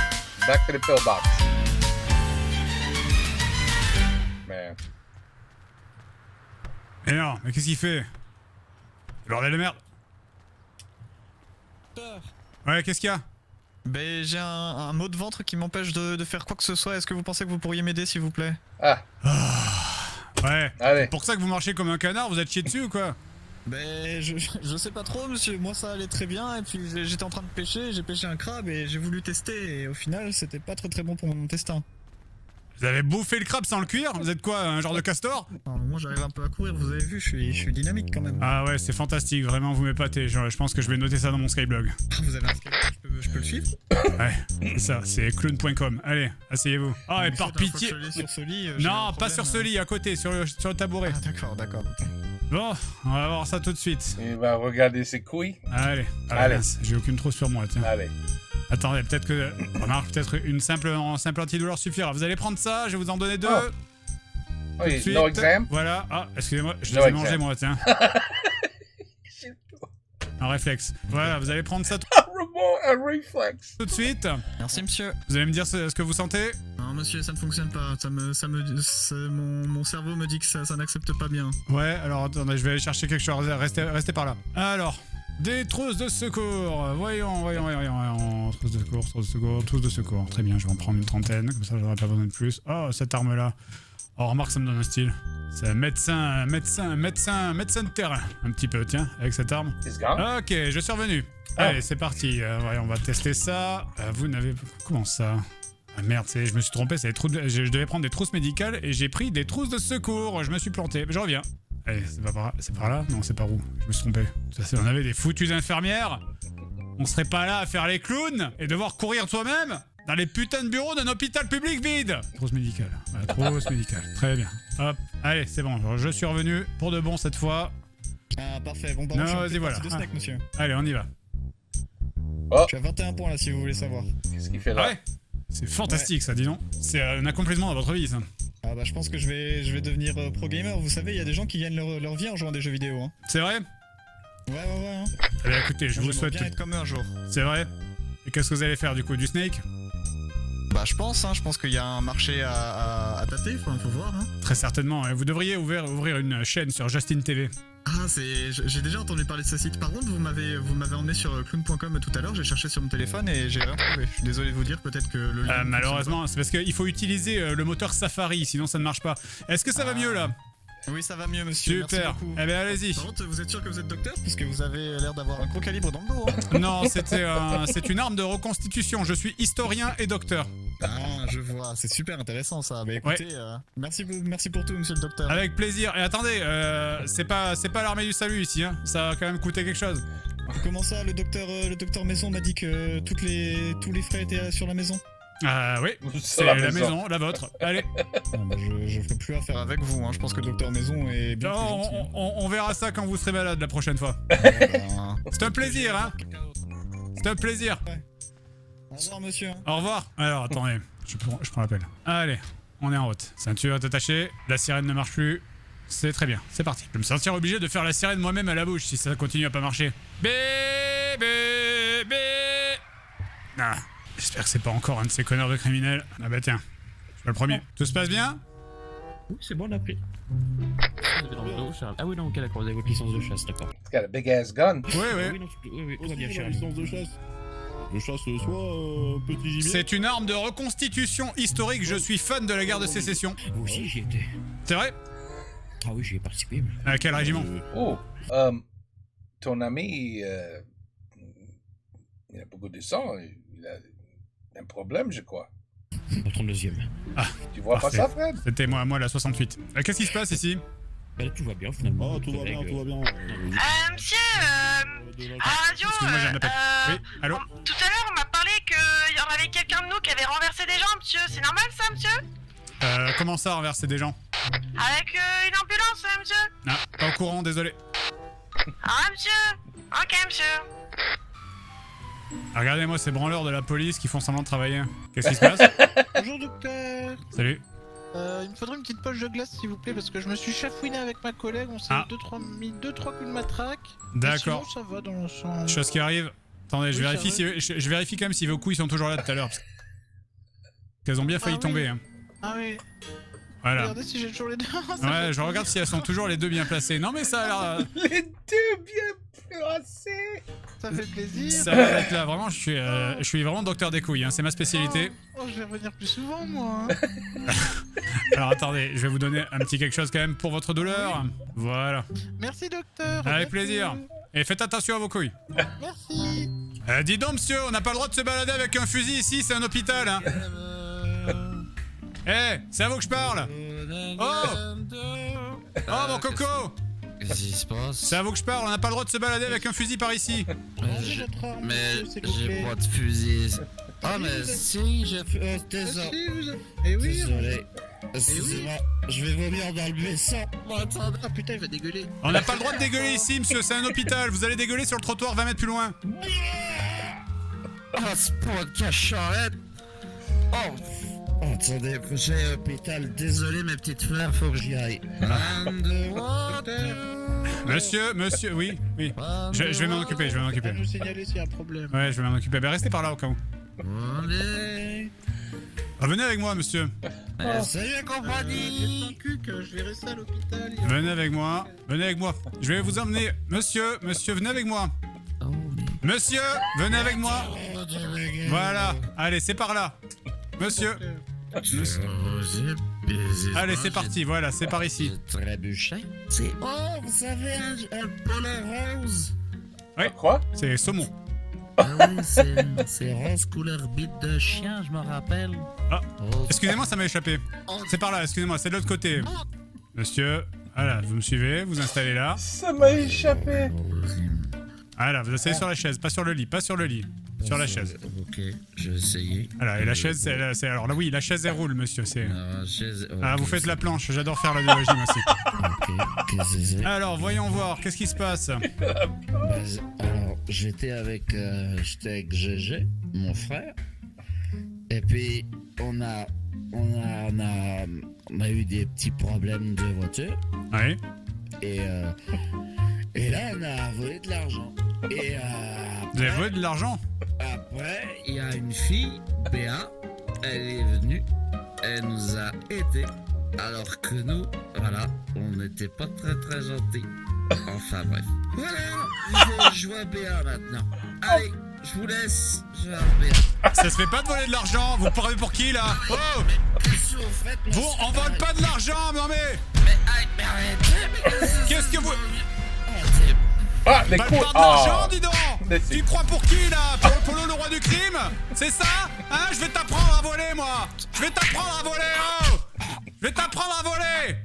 back to the pillbox. Man. Mais non, mais qu'est-ce qu'il fait? Bordel de merde. Ouais, qu'est-ce qu'il y a? Ben, j'ai un mot de ventre qui m'empêche de faire quoi que ce soit. Est-ce que vous pensez que vous pourriez m'aider, s'il vous plaît? Ah, Ouais. allez. Pour ça que vous marchez comme un canard, vous êtes chié dessus ou quoi? Ben, je sais pas trop, monsieur. Moi, ça allait très bien. Et puis, j'étais en train de pêcher. J'ai pêché un crabe et j'ai voulu tester. Et au final, c'était pas très bon pour mon intestin. Vous avez bouffé le crabe sans le cuire? Vous êtes quoi, un genre de castor? Moi, j'arrive un peu à courir. Vous avez vu, je suis dynamique quand même. Ah ouais, c'est fantastique, vraiment, vous m'épatez. Je pense que je vais noter ça dans mon Skyblog. Vous avez un Skype, je peux le suivre? Ouais, c'est ça, c'est clown.com. Allez, asseyez-vous. Ah, et par pitié... Sur ce lit, Non, pas sur ce lit, à côté, sur le tabouret. Ah, d'accord. Ok. Bon, on va voir ça tout de suite. Il va regarder ses couilles. Allez. Ah, Allez. mince, j'ai aucune trousse sur moi, tiens. Allez. Attendez, peut-être que... Remarque, peut-être une simple antidouleur suffira. Vous allez prendre ça, je vais vous en donner 2. Oh. Tout de Oui, suite. no exam. Voilà. Ah, excusez-moi, je No les ai exam. mangés, moi, tiens. Un réflexe. Voilà, vous allez prendre ça Un reflex. tout de suite. Merci, monsieur. Vous allez me dire ce que vous sentez? Non, monsieur, ça ne fonctionne pas. Mon cerveau me dit que ça n'accepte pas bien. Ouais, alors attendez, je vais aller chercher quelque chose. Restez par là. Alors, des trousses de secours. Voyons. Trousses de secours. Très bien, je vais en prendre une trentaine. Comme ça, j'aurai pas besoin de plus. Oh, cette arme-là. Oh, remarque, ça me donne un style. C'est un médecin de terrain. Un petit peu, tiens, avec cette arme. It's gone. Ok, je suis revenu. Allez, c'est parti. Voyons, on va tester ça. Vous n'avez... Comment ça? Ah merde, je me suis trompé, c'est je devais prendre des trousses médicales et j'ai pris des trousses de secours. Je me suis planté. Je reviens. Allez, c'est par là? Non, c'est par où? Je me suis trompé. Si on avait des foutues infirmières, on serait pas là à faire les clowns et devoir courir soi-même dans les putains de bureaux d'un hôpital public vide. Trousse médicale. Voilà, trousse médicale. Très bien. Hop. Allez, c'est bon. Je suis revenu pour de bon cette fois. Ah, parfait. Bon, bah, Non, je suis vas-y, voilà. de snack, monsieur. Allez, on y va. Oh, Je suis à 21 points là, si vous voulez savoir. qu'est-ce qu'il fait là? Ouais. C'est fantastique ça, dis donc. C'est un accomplissement dans votre vie ça. Ah bah je pense que je vais devenir pro gamer. Vous savez, il y a des gens qui gagnent leur vie en jouant à des jeux vidéo. Hein. C'est vrai? Ouais. Hein. Eh bien, écoutez, je vous J'aimerais souhaite... bien être comme eux un jour. C'est vrai? Et qu'est-ce que vous allez faire du coup? Du Snake? Bah je pense qu'il y a un marché à tâter, faut voir. Hein. Très certainement. Vous devriez ouvrir une chaîne sur Justin TV. Ah, j'ai déjà entendu parler de ce site. Par contre, vous m'avez emmené sur clown.com tout à l'heure, j'ai cherché sur mon téléphone et j'ai rien trouvé. Je suis désolé de vous dire, peut-être que le lien... Malheureusement, c'est parce qu'il faut utiliser le moteur Safari, sinon ça ne marche pas. Est-ce que ça va mieux là? Oui, ça va mieux, monsieur. Super. Merci beaucoup. Eh bien, allez-y. Par contre, vous êtes sûr que vous êtes docteur? Parce que vous avez l'air d'avoir un gros calibre dans le dos. Hein. Non, c'est une arme de reconstitution. Je suis historien et docteur. Ah, je vois. C'est super intéressant ça. Bah écoutez, merci pour tout, monsieur le docteur. Avec plaisir. Et attendez, c'est pas l'armée du salut ici. Hein. Ça a quand même coûté quelque chose. Comment ça, le docteur Maison m'a dit que tous les frais étaient sur la maison? Ah oui, c'est la la maison, la vôtre. Allez. Non, bah, je ferai plus affaire avec vous. Hein. Je pense que le docteur Maison est bien plus gentil. On verra ça quand vous serez malade la prochaine fois. Ben, C'est un plaisir, hein. C'était un plaisir. Au revoir, monsieur. Au revoir. Alors, attendez, je prends l'appel. Allez, on est en route. Ceinture est attachée, la sirène ne marche plus. C'est très bien, c'est parti. Je vais me sentir obligé de faire la sirène moi-même à la bouche si ça continue à pas marcher. Bé. Ah, j'espère que c'est pas encore un de ces connards de criminels. Ah bah tiens, je suis le premier. Tout se passe bien? Oui, c'est bon, on a pris. Ah oui, non, ok, d'accord, vous avez votre licence de chasse, d'accord. It's got a big ass gun. Oui, oui. Oui, non, oui, tout va bien, Aussi, cher la ami. licence de chasse. Je chasse soit petit gibier. C'est une arme de reconstitution historique, je suis fan de la guerre de sécession. Vous aussi, j'y étais. C'est vrai? Ah oui, j'y ai participé. À quel régiment? Oh, ton ami, il a beaucoup de sang. Il a un problème, je crois. Au 32e. Ah, tu vois parfait. pas ça, Fred? C'était moi la 68. Qu'est-ce qui se passe ici? Bah là, tout va bien, finalement. Ah, tout va bien, tout va bien. Monsieur, à la radio, Excuse-moi, j'ai un appel. Oui, allô? tout à l'heure, on m'a parlé qu'il y en avait quelqu'un de nous qui avait renversé des gens, monsieur. C'est normal, ça, monsieur? Comment ça, renverser des gens? Avec une ambulance, monsieur. Ah, pas au courant, désolé. Ah, monsieur. Ok, monsieur. Regardez-moi ces branleurs de la police qui font semblant de travailler. Qu'est-ce qui se passe? Bonjour docteur. Salut. Il me faudrait une petite poche de glace s'il vous plaît parce que je me suis chafouiné avec ma collègue, on s'est mis 2-3 coups de matraque. D'accord. Sinon ça va dans l'ensemble. Chose qui arrive. Attendez, je Oui, vérifie ça va. je vérifie quand même si vos couilles sont toujours là tout à l'heure. Qu'elles ont bien failli tomber. Hein. Ah oui. Voilà. Regardez si j'ai toujours les deux. Ouais, je regarde si elles sont toujours les deux bien placées. Non mais ça a l'air... Les deux bien placés. Ça fait plaisir. Ça va être là, vraiment, je suis vraiment docteur des couilles, hein. C'est ma spécialité. Oh, je vais revenir plus souvent moi. Hein. Alors attendez, je vais vous donner un petit quelque chose quand même pour votre douleur. Voilà. Merci docteur. Avec plaisir. Et faites attention à vos couilles. Merci. Dis donc monsieur, on n'a pas le droit de se balader avec un fusil ici, c'est un hôpital hein. C'est à vous que je parle. Oh mon coco. Qu'est-ce qui se passe? C'est à vous que je parle, on n'a pas le droit de se balader avec un fusil par ici. Mais j'ai pas de fusil. Ah mais si, j'ai fait... désolé. Eh oui. Désolé. Excusez-moi, je vais vomir dans le buisson. Ah putain, il va dégueuler. On n'a pas le droit de dégueuler ici monsieur, c'est un hôpital. Vous allez dégueuler sur le trottoir 20 mètres plus loin. Ah, c'est pas de cachorette. Oh, attendez, prochain hôpital. Désolé mes petites fleurs, faut que j'y aille. Monsieur, oui. Je vais m'en occuper, Je vais vous signaler s'il y a un problème. Ouais, je vais m'en occuper. Ben restez par là au cas où. Allez. Venez avec moi monsieur. Salut la compagnie. Je verrai ça à l'hôpital. Venez avec moi. Je vais vous emmener. Monsieur, venez avec moi. Monsieur, venez avec moi. Voilà, allez, c'est par là. Monsieur. Allez, c'est parti, voilà, c'est par ici. Trébuchet. C'est... Oh, vous savez, un polo rose. Oui, quoi? C'est saumon. Ah oui, c'est rose couleur bite de chien, je me rappelle. Ah, excusez-moi, ça m'a échappé. C'est par là, excusez-moi, c'est de l'autre côté. Monsieur, voilà, vous me suivez, vous installez là. Ça m'a échappé. Voilà, vous asseyez sur la chaise, pas sur le lit, sur la chaise. Ok, je vais essayer. Voilà, et la chaise, c'est alors là, oui, la chaise elle roule, monsieur, c'est... Ah, vous faites la planche, j'adore faire la biologie, moi aussi. Ok, qu'est-ce que c'est? Alors, voyons voir, qu'est-ce qui se passe? Alors, j'étais avec GG, mon frère, et puis on a eu des petits problèmes de voiture. Oui. Et là, on a volé de l'argent. Et vous avez volé de l'argent? Après, il y a une fille, Béa, elle est venue, elle nous a aidés, alors que nous, voilà, on n'était pas très très gentils. Enfin bref. Voilà, je vois Béa maintenant. Allez, je vous laisse, je vais à Béa. Ça se fait pas de voler de l'argent, vous parlez pour qui là? Oh! Bon, on vole pas de l'argent, non mais... Mais arrêtez, qu'est-ce que vous... Ah, les pas couilles. de l'argent, dis donc. Laissez. Tu crois pour qui là? Pour Polo, le roi du crime? C'est ça? Hein? Je vais t'apprendre à voler, moi. Je vais t'apprendre à voler, oh. Je vais t'apprendre à voler.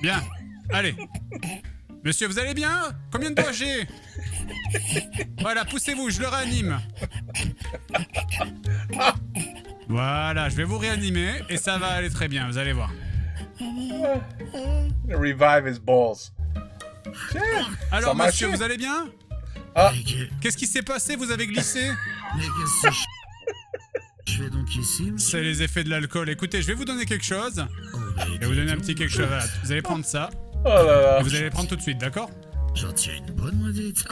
Bien, allez. Monsieur, vous allez bien? Combien de doigts j'ai? Voilà, poussez-vous, je le réanime. Voilà, je vais vous réanimer et ça va aller très bien, vous allez voir. Revive his balls. Alors Ça monsieur, marche. vous allez bien? Ah. Qu'est-ce qui s'est passé? Vous avez glissé? Mais qu'est-ce que je fais donc ici, monsieur? C'est les effets de l'alcool. Écoutez, je vais vous donner quelque chose. Oh, bah, Je vais vous donner un petit quelque chose. Voilà, vous allez prendre ça. Oh là là. Et vous allez les prendre tout de suite, d'accord? J'en tire une bonne, moi, dites.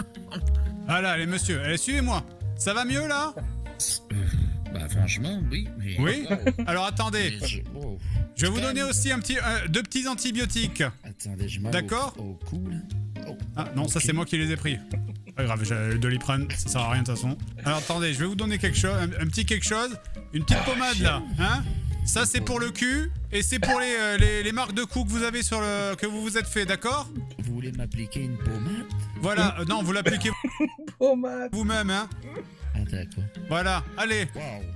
Voilà, allez, monsieur. Allez, suivez-moi. Ça va mieux, là? Bah, franchement, oui. Mais... Oui? Alors, attendez. Mais oh. Je vais vous donner aussi deux petits antibiotiques. Attendez, je m'en D'accord? au cou, là. Oh. Ah, non, ça, c'est moi qui les ai pris. Pas grave, j'ai le Doliprane, ça sert à rien de toute façon. Alors, attendez, je vais vous donner quelque chose, un petit quelque chose. Une petite pommade, là. Hein? Ça, c'est pour le cul. Et c'est pour les marques de coups que vous avez sur le... que vous vous êtes fait, d'accord? Vous voulez m'appliquer une pommade? Voilà, non, vous l'appliquez Pommade. vous-même, hein? Ah, d'accord. Voilà, allez.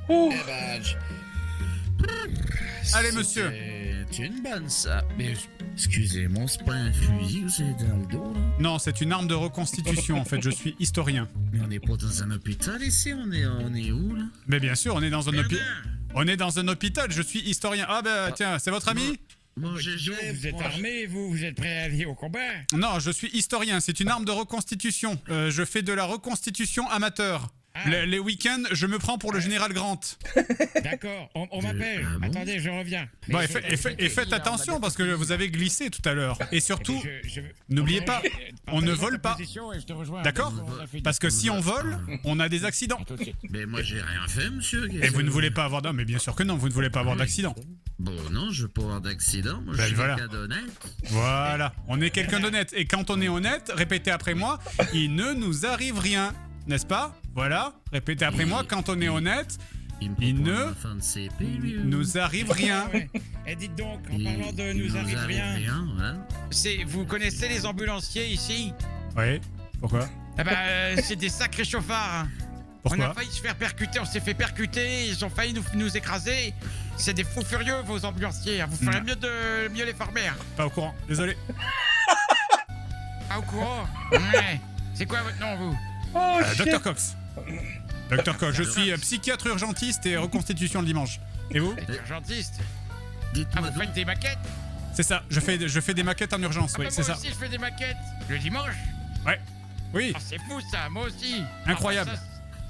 Wow. Eh ben, Allez, monsieur. C'est une bonne, ça. Mais, excusez-moi, c'est pas un fusil que c'est dans le dos, là? Non, c'est une arme de reconstitution, en fait, je suis historien. Mais on n'est pas dans un hôpital ici, on est où, là? Mais bien sûr, on est dans un hôpital. On est dans un hôpital, je suis historien. Ah bah tiens, c'est votre ami? Moi, Vous êtes armé, vous êtes prêt à aller au combat? Non, je suis historien, c'est une arme de reconstitution. Je fais de la reconstitution amateur. Les week-ends, je me prends pour le général Grant. D'accord, on m'appelle. Attendez, je reviens. Bon, et faites attention parce que vous avez glissé tout à l'heure. Et surtout, n'oubliez pas, on ne vole pas. D'accord? Parce que si on vole, on a des accidents. Mais moi, j'ai rien fait, monsieur. Et vous ne voulez pas avoir... Non, mais bien sûr que non, vous ne voulez pas avoir d'accident. Bon, non, je veux pas avoir d'accident. Moi, je suis quelqu'un d'honnête. Voilà, on est quelqu'un d'honnête. Et quand on est honnête, répétez après moi, il ne nous arrive rien. N'est-ce pas? Voilà, répétez après moi, quand on est honnête, il ne nous arrive rien. Et dites donc, en parlant de nous arrive rien, Vous connaissez les ambulanciers ici? Oui, pourquoi? Eh ben, c'est des sacrés chauffards. Pourquoi? On a failli se faire percuter, on s'est fait percuter, ils ont failli nous écraser. C'est des fous furieux, vos ambulanciers. Vous ferez mieux les former. Pas au courant, désolé. Pas au courant? Ouais. C'est quoi votre nom, vous? Dr Cox. Dr Cox, je suis psychiatre urgentiste et reconstitution le dimanche. Et vous? Urgentiste? Dites-moi vous faites des maquettes? C'est ça, je fais des maquettes en urgence, oui, c'est ça. Moi aussi, je fais des maquettes. Le dimanche? Ouais. Oui. Oh, c'est fou, ça, moi aussi. Incroyable.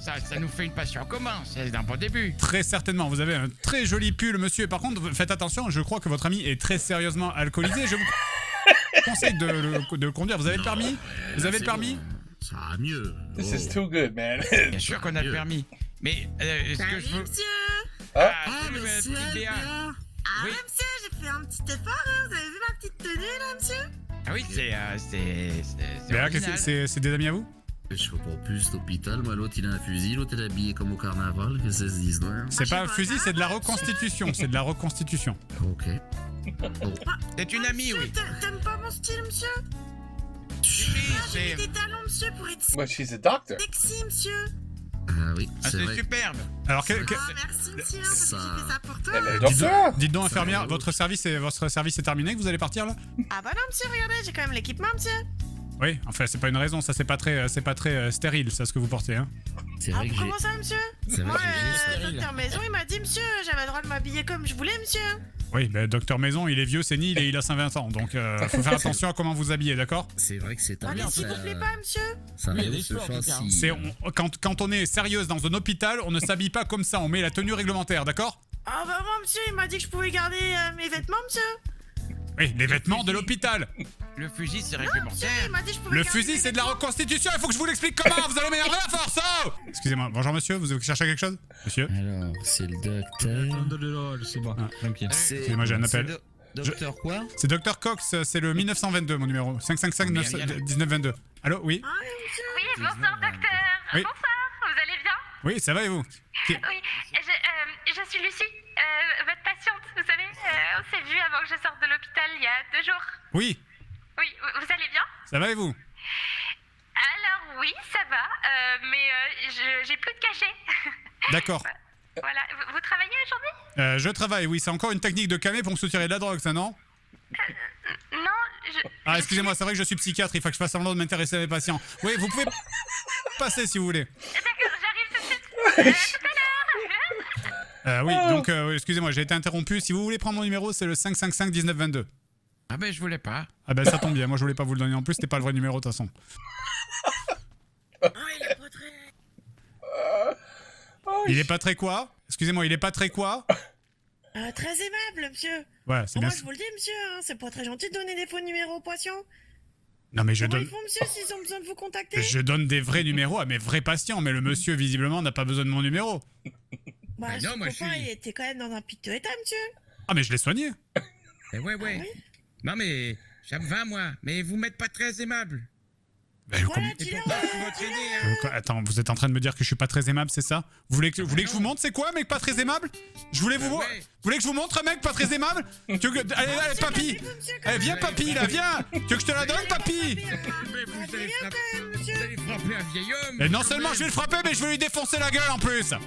Ça nous fait une passion en commun, c'est d'un bon début. Très certainement, vous avez un très joli pull, monsieur. Par contre, faites attention, je crois que votre ami est très sérieusement alcoolisé. Je vous conseille de le conduire. Vous avez le permis? Vous avez le permis? Ça va mieux. This is too good, man. Bien sûr qu'on a le permis. Mais est-ce que je veux... Monsieur. Monsieur Béa. Ah, Oui. monsieur, j'ai fait un petit effort, hein. Vous avez vu ma petite tenue, là, monsieur? Ah oui, c'est Béa, original. c'est des amis à vous? Je vois pas plus l'hôpital, moi l'autre il a un fusil, l'autre il est habillé comme au carnaval, que ça se dise là. C'est pas un fusil, c'est de la reconstitution, c'est de la reconstitution. Ok. Bon. C'est une amie, oui. T'aimes pas mon style, monsieur? C'est J'ai des talons, monsieur, pour être Well, she's a doctor. sexy, monsieur. Ah oui, c'est vrai. superbe. Alors, Ah, merci, monsieur, parce que j'ai fait ça pour toi. Elle est docteur. dites donc, infirmière, votre service est terminé, que vous allez partir là? Ah bah non, monsieur, regardez, j'ai quand même l'équipement, monsieur. Oui, enfin, c'est pas une raison, ça c'est pas très stérile, ça, ce que vous portez, hein. C'est vrai que j'ai. Comment ça, monsieur? C'est Moi, vrai que j'ai. docteur Maison, il m'a dit, monsieur, j'avais le droit de m'habiller comme je voulais, monsieur. Oui, ben Docteur Maison, il est vieux, sénile et il a 120 ans, donc faut faire attention à comment vous habillez, d'accord? C'est vrai que c'est Ah, un mais s'il vous plaît pas, monsieur. Ça Oui, il y a vaut des ce choix, en tout cas. châssis. Quand on est sérieuse dans un hôpital, on ne s'habille pas comme ça, on met la tenue réglementaire, d'accord? Ah bah moi, monsieur, il m'a dit que je pouvais garder mes vêtements, monsieur. Oui, les vêtements de l'hôpital. Le fusil, c'est Monsieur, réglementaire. il m'a dit que je pouvais Le garder fusil, mes c'est de la vêtements. reconstitution, il faut que je vous l'explique comment. Vous allez m'énerver à force, oh! Excusez-moi, bonjour monsieur, vous cherchez quelque chose? Monsieur? Alors, c'est le docteur. C'est bon, tranquille. Excusez-moi, j'ai un appel. Docteur quoi? C'est Dr Cox, c'est le 1922, mon numéro. 555 1922. Allô, oui? Ah, oui, monsieur. Oui, bonsoir docteur. Oui. Bonsoir, vous allez bien? Oui, ça va et vous? Oui, je suis Lucie, votre patiente, vous savez. On s'est vu avant que je sorte de l'hôpital il y a 2 jours. Oui, Oui, vous allez bien? ça va et vous? Alors oui, ça va, mais j'ai plus de cachet. D'accord. Voilà, vous travaillez aujourd'hui? Je travaille, oui, c'est encore une technique de camé pour me soutirer de la drogue, ça, non? Non, Ah, excusez-moi, c'est vrai que je suis psychiatre, il faut que je fasse semblant de m'intéresser à mes patients. Oui, vous pouvez passer si vous voulez. D'accord, j'arrive tout de suite. Tout à l'heure. Oui, donc, excusez-moi, j'ai été interrompu. Si vous voulez prendre mon numéro, c'est le 555 1922. Ah ben, je voulais pas. Ah ben, ça tombe bien, moi je voulais pas vous le donner en plus, c'était pas le vrai numéro de toute façon. Ah, Il est pas très quoi? Excusez-moi, il est pas très quoi? Très aimable, monsieur. Ouais, c'est bien. Moi, je vous le dis, monsieur, hein, c'est pas très gentil de donner des faux numéros aux patients. Non mais je Comment donne... ils font, monsieur, s'ils ont besoin de vous contacter? Je donne des vrais numéros à mes vrais patients, mais le monsieur, visiblement, n'a pas besoin de mon numéro. Bah, non, son moi, copain, il était quand même dans un piteux état, monsieur. Ah mais je l'ai soigné. Ouais. Ah oui. Non mais, ça me va moi, mais vous m'êtes pas très aimable. Ben, Voilà, dis-le. Attends, vous êtes en train de me dire que je suis pas très aimable, c'est ça? Vous voulez que je vous montre c'est quoi, mec pas très aimable? Je voulais vous... Ouais. Vous voulez que je vous montre un mec pas très aimable? Tu veux que... Allez, papy. Allez, viens, papy, là, viens. Tu veux que je te la donne, papy? Mais vous allez frapper un vieil homme. Et non seulement je vais le frapper, mais je vais lui défoncer la gueule en plus. Bah,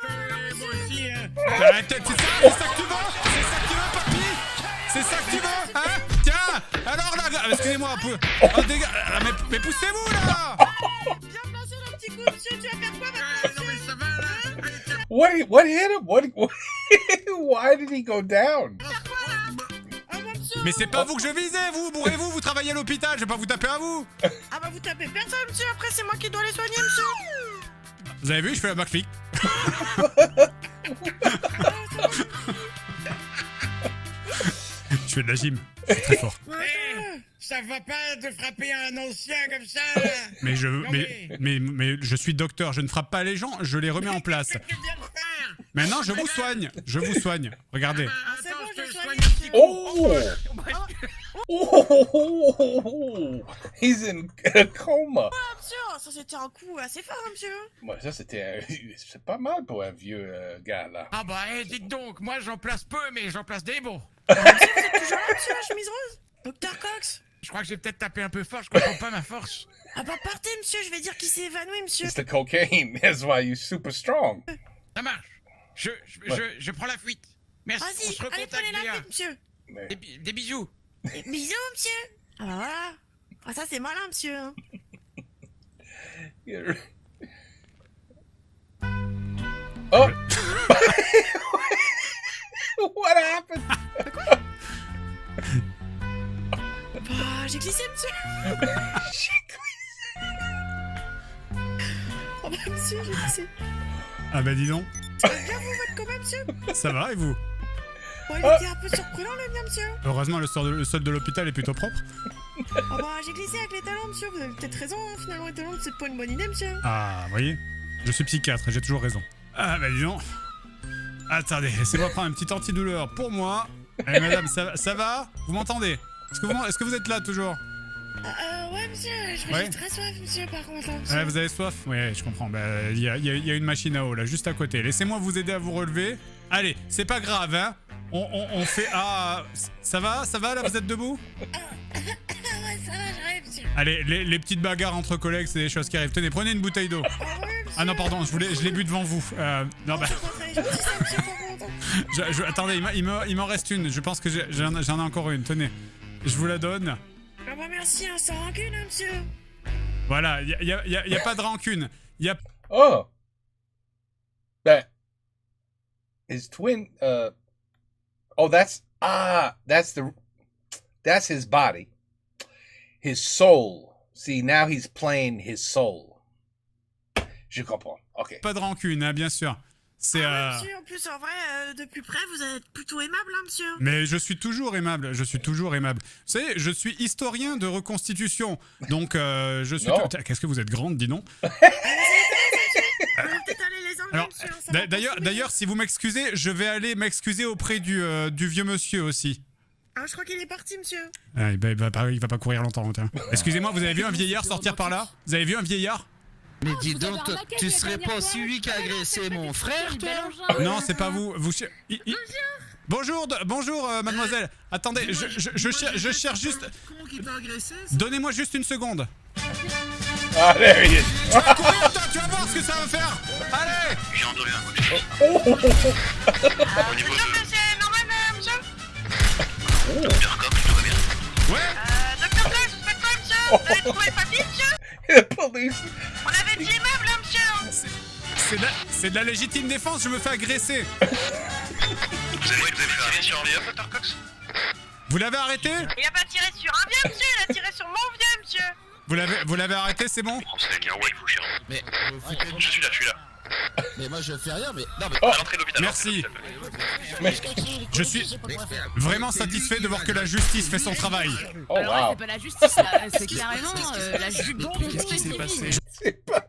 attendez, moi aussi, hein. C'est ça que tu veux? C'est ça que tu veux, papy? C'est ça que tu veux, hein? Tiens. Alors là, excusez-moi un peu. Oh, mais poussez-vous là. Bien placé, le petit coup, monsieur, tu vas faire quoi maintenant? Non mais ça va là. What hit him? Why did he go down? Mais c'est pas vous que je visais, vous, bourrez-vous, vous travaillez à l'hôpital, je vais pas vous taper à vous. Ah bah vous tapez personne, monsieur, après c'est moi qui dois les soigner, monsieur. Vous avez vu, je fais la McFlip. Je fais de la gym, je suis très fort. Ça va pas de frapper un ancien comme ça là. Mais je suis docteur, je ne frappe pas les gens, je les remets en place. Qu'est-ce que tu viens de faire? Maintenant, je vous soigne, regardez. C'est bon, je je soigne. soigne un petit peu. Oh! He's in a coma. Ah, monsieur, ça c'était un coup assez fort, monsieur. Ouais, ça c'était... C'est pas mal pour un vieux gars, là. Ah bah dites donc, moi j'en place peu mais j'en place des bons. Monsieur, vous êtes toujours là, monsieur, la chemise rose? Docteur Cox? Je crois que j'ai peut-être tapé un peu fort, je comprends pas ma force. Ah bah partez, monsieur, je vais dire qu'il s'est évanoui, monsieur. It's the cocaine. That's why you're super strong. Ça marche. Je prends la fuite. Merci, on Vas-y, se allez, recontacte prenez la Léa. fuite, monsieur. Mais- Des bisous. Et bisous, monsieur. Ah bah voilà. Ah ça c'est malin, monsieur. Hein. Oh! What happened? Bah j'ai glissé, monsieur. Oh bah monsieur, j'ai glissé. Ah bah dis donc, Ça va bien vous, votre coma, monsieur? ça va et vous? Bon, il était un peu surprenant, le mien, monsieur. Heureusement, le sol de l'hôpital est plutôt propre. Ah bah j'ai glissé avec les talons, monsieur. Vous avez peut-être raison, hein. Finalement les talons c'est pas une bonne idée, monsieur. Ah, voyez, je suis psychiatre, j'ai toujours raison. Ah bah dis donc. Attendez, laissez-moi prendre un petit antidouleur pour moi. Allez madame, ça va? Vous m'entendez? Est-ce que vous êtes là toujours? Ouais, monsieur, Ouais. j'ai très soif, monsieur, par contre, hein, monsieur. Ouais, vous avez soif? Ouais, je comprends. Bah, il y a une machine à eau là, juste à côté. Laissez-moi vous aider à vous relever. Allez, c'est pas grave, hein. On fait... Ah, ça va, là, vous êtes debout? Ouais, ça va, j'arrive, monsieur. Allez, les petites bagarres entre collègues, c'est des choses qui arrivent. Tenez, prenez une bouteille d'eau. Ah non, pardon, je l'ai bu devant vous. Non, bah... Attendez, il m'en reste une. Je pense que j'en ai encore une. Tenez, je vous la donne. Ah bah merci, hein, sans rancune, hein, monsieur. Voilà, y a pas de rancune. Oh! His twin, oh, that's his body. His soul. See, now he's playing his soul. Je comprends, ok. Pas de rancune, hein, bien sûr. C'est Monsieur, en plus, en vrai, de plus près, vous êtes plutôt aimable, hein, monsieur. Mais je suis toujours aimable, Vous savez, je suis historien de reconstitution. Donc, je suis... Non. Qu'est-ce que vous êtes grande, dis donc. Alors, d'ailleurs, si vous m'excusez, je vais aller m'excuser auprès du vieux monsieur aussi. Ah, je crois qu'il est parti, monsieur. Ah, il va pas courir longtemps. Tiens. Excusez-moi, vous avez vu un vieillard sortir par là? Vous avez vu un vieillard? Mais dis donc, tu serais pas celui qui a agressé mon frère, toi? Non, c'est pas vous. Bonjour, mademoiselle. Attendez, je cherche juste... Donnez-moi juste une seconde. Ah, there he is. Tu vas courir, toi, tu vas voir ce que ça va faire. Allez. J'ai entendu un coup de fil. Au niveau de... Docteur Cox, tout va bien? Ouais. Docteur Cox, vous faites quoi, monsieur? Vous avez trouvé le papier, monsieur? Police. On avait dit aimable, hein, monsieur? C'est de la légitime défense, je me fais agresser. Vous avez tiré sur un vieux, Docteur Cox? Vous l'avez arrêté? Il a pas tiré sur un vieux, monsieur, il a tiré sur mon vieux, monsieur. Vous l'avez arrêté, c'est bon? Renseigne, envoyez-vous, cher. Mais Je suis là. Mais moi je fais rien, mais. Non, mais. À l'entrée de l'hôpital. Merci. Je suis vraiment satisfait de voir que la justice fait son travail. Oh, Alors là, wow. c'est pas la justice, là, c'est carrément la justice. Qu'est-ce qui s'est passé? C'est pas...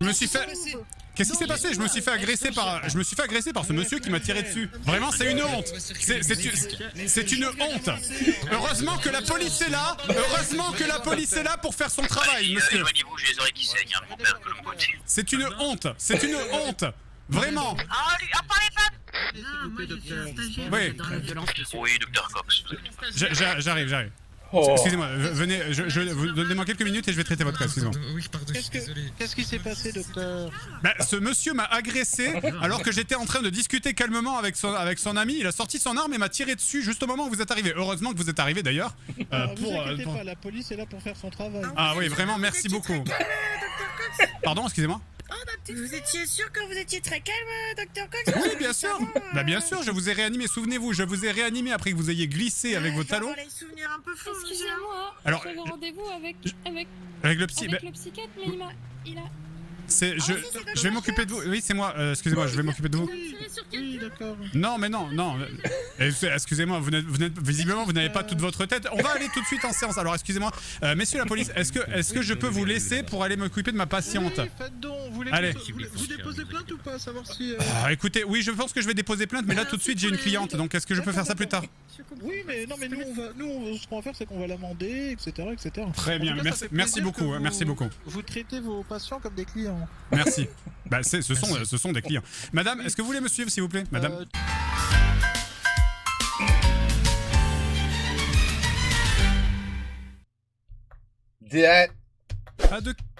Je me suis fait... Qu'est-ce qui s'est passé? Je me suis fait agresser par ce monsieur qui m'a tiré dessus. Vraiment, c'est une honte. C'est une honte. Heureusement que la police est là. Heureusement que la police est là pour faire son travail, monsieur. Éloignez-vous, j'ai les oreilles qui saignent, hein, mon père de l'autre côté. C'est une honte. C'est une honte. Vraiment. Parlez pas. Oui. Oui, docteur Cox. J'arrive. Oh. Excusez-moi, venez, donnez-moi quelques minutes et je vais traiter votre cas, excusez-moi. Oui, pardon, je suis désolé. Qu'est-ce qui s'est passé, docteur? Bah, ce monsieur m'a agressé alors que j'étais en train de discuter calmement avec son ami. Il a sorti son arme et m'a tiré dessus juste au moment où vous êtes arrivé. Heureusement que vous êtes arrivé d'ailleurs. Vous inquiétez pas, la police est là pour faire son travail. Ah oui, vraiment, merci beaucoup. Pardon, excusez-moi. Vous étiez sûr que vous étiez très calme, Dr. Cox? Oui, bien sûr. Bah bien sûr, je vous ai réanimé. Souvenez-vous, je vous ai réanimé après que vous ayez glissé avec vos talons. Les souvenirs un peu fous. Excusez-moi, Alors, j'avais rendez-vous avec le psy. avec le psychiatre, mais il a... Je vais m'occuper de vous. Oui, c'est moi. Excusez-moi, je vais m'occuper de vous. Oui, d'accord. Non, mais non. Excusez-moi, visiblement, vous n'avez pas toute votre tête. On va aller tout de suite en séance. Alors, excusez-moi, messieurs la police, est-ce que je peux vous laisser pour aller m'occuper de ma patiente? Oui, faites donc. Allez. Vous déposez plainte ou pas, savoir si... Écoutez, oui, je pense que je vais déposer plainte, mais là, tout de suite, j'ai une cliente. Donc, est-ce que je peux faire ça plus tard? Oui, mais non, mais nous, ce qu'on va faire, c'est qu'on va l'amender, etc., etc. Très bien, merci beaucoup, merci beaucoup. Vous traitez vos patients comme des clients. Merci. Bah, ce sont des clients. Madame, est-ce que vous voulez me suivre, s'il vous plaît, madame?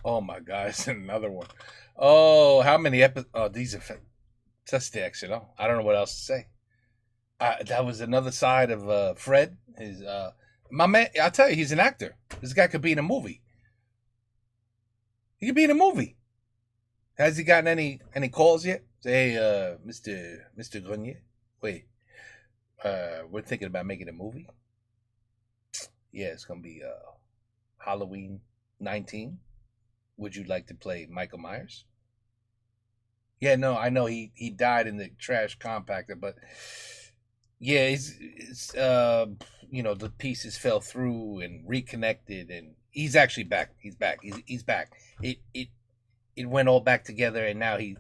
Oh my God, it's another one. Oh, how many episodes? Oh, these are... Ça, c'était excellent. I don't know what else to say. That was another side of Fred. My man, I tell you, he's an actor. This guy could be in a movie. He could be in a movie. Has he gotten any calls yet? Say, hey, Mr. Grenier, wait, we're thinking about making a movie. Yeah, it's gonna be Halloween 19. Would you like to play Michael Myers? Yeah, no, I know he died in the trash compactor, but yeah, it's the pieces fell through and reconnected, and he's actually back. He's back. He's back. It went all back together, and now he.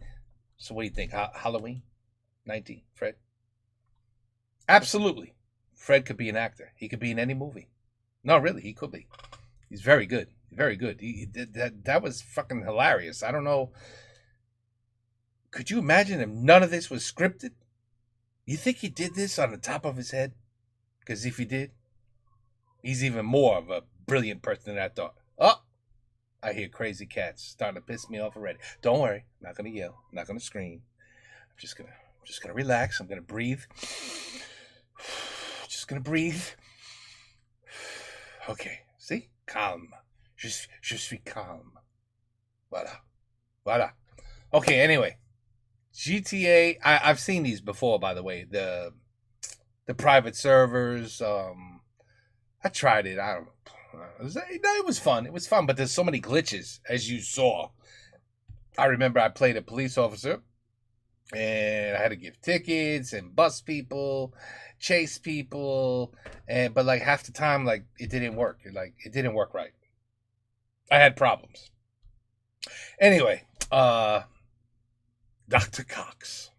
So what do you think? Halloween 19, Fred? Absolutely, Fred could be an actor. He could be in any movie. No, really, he could be. He's very good. Very good. That was fucking hilarious. I don't know. Could you imagine if none of this was scripted? You think he did this on the top of his head? Because if he did, he's even more of a brilliant person than I thought. Oh, I hear crazy cats starting to piss me off already. Don't worry, I'm not gonna yell, I'm not gonna scream. I'm just gonna relax. I'm gonna breathe. Just gonna breathe. Okay, see, calm. Je suis calm. Voila. Okay, anyway. GTA, I've seen these before, by the way. The private servers. I tried it. I don't know. It was fun. It was fun, but there's so many glitches, as you saw. I remember I played a police officer, and I had to give tickets and bust people, chase people, but like half the time, like it didn't work. It didn't work right. I had problems. Anyway, Dr. Cox.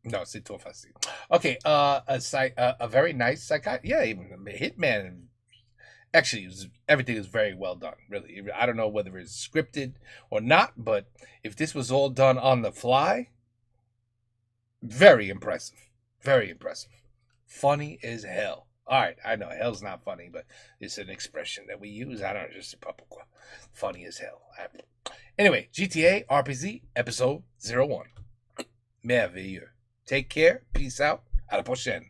No, c'est trop facile. Okay, a very nice psychiatrist. Yeah, even a hitman. Actually, everything was very well done, really. I don't know whether it's scripted or not, but if this was all done on the fly, very impressive. Very impressive. Funny as hell. All right, I know hell's not funny, but it's an expression that we use. I don't know, just a couple. Funny as hell. Anyway, GTA RPZ episode 01. Merveilleux. Take care. Peace out. À la prochaine.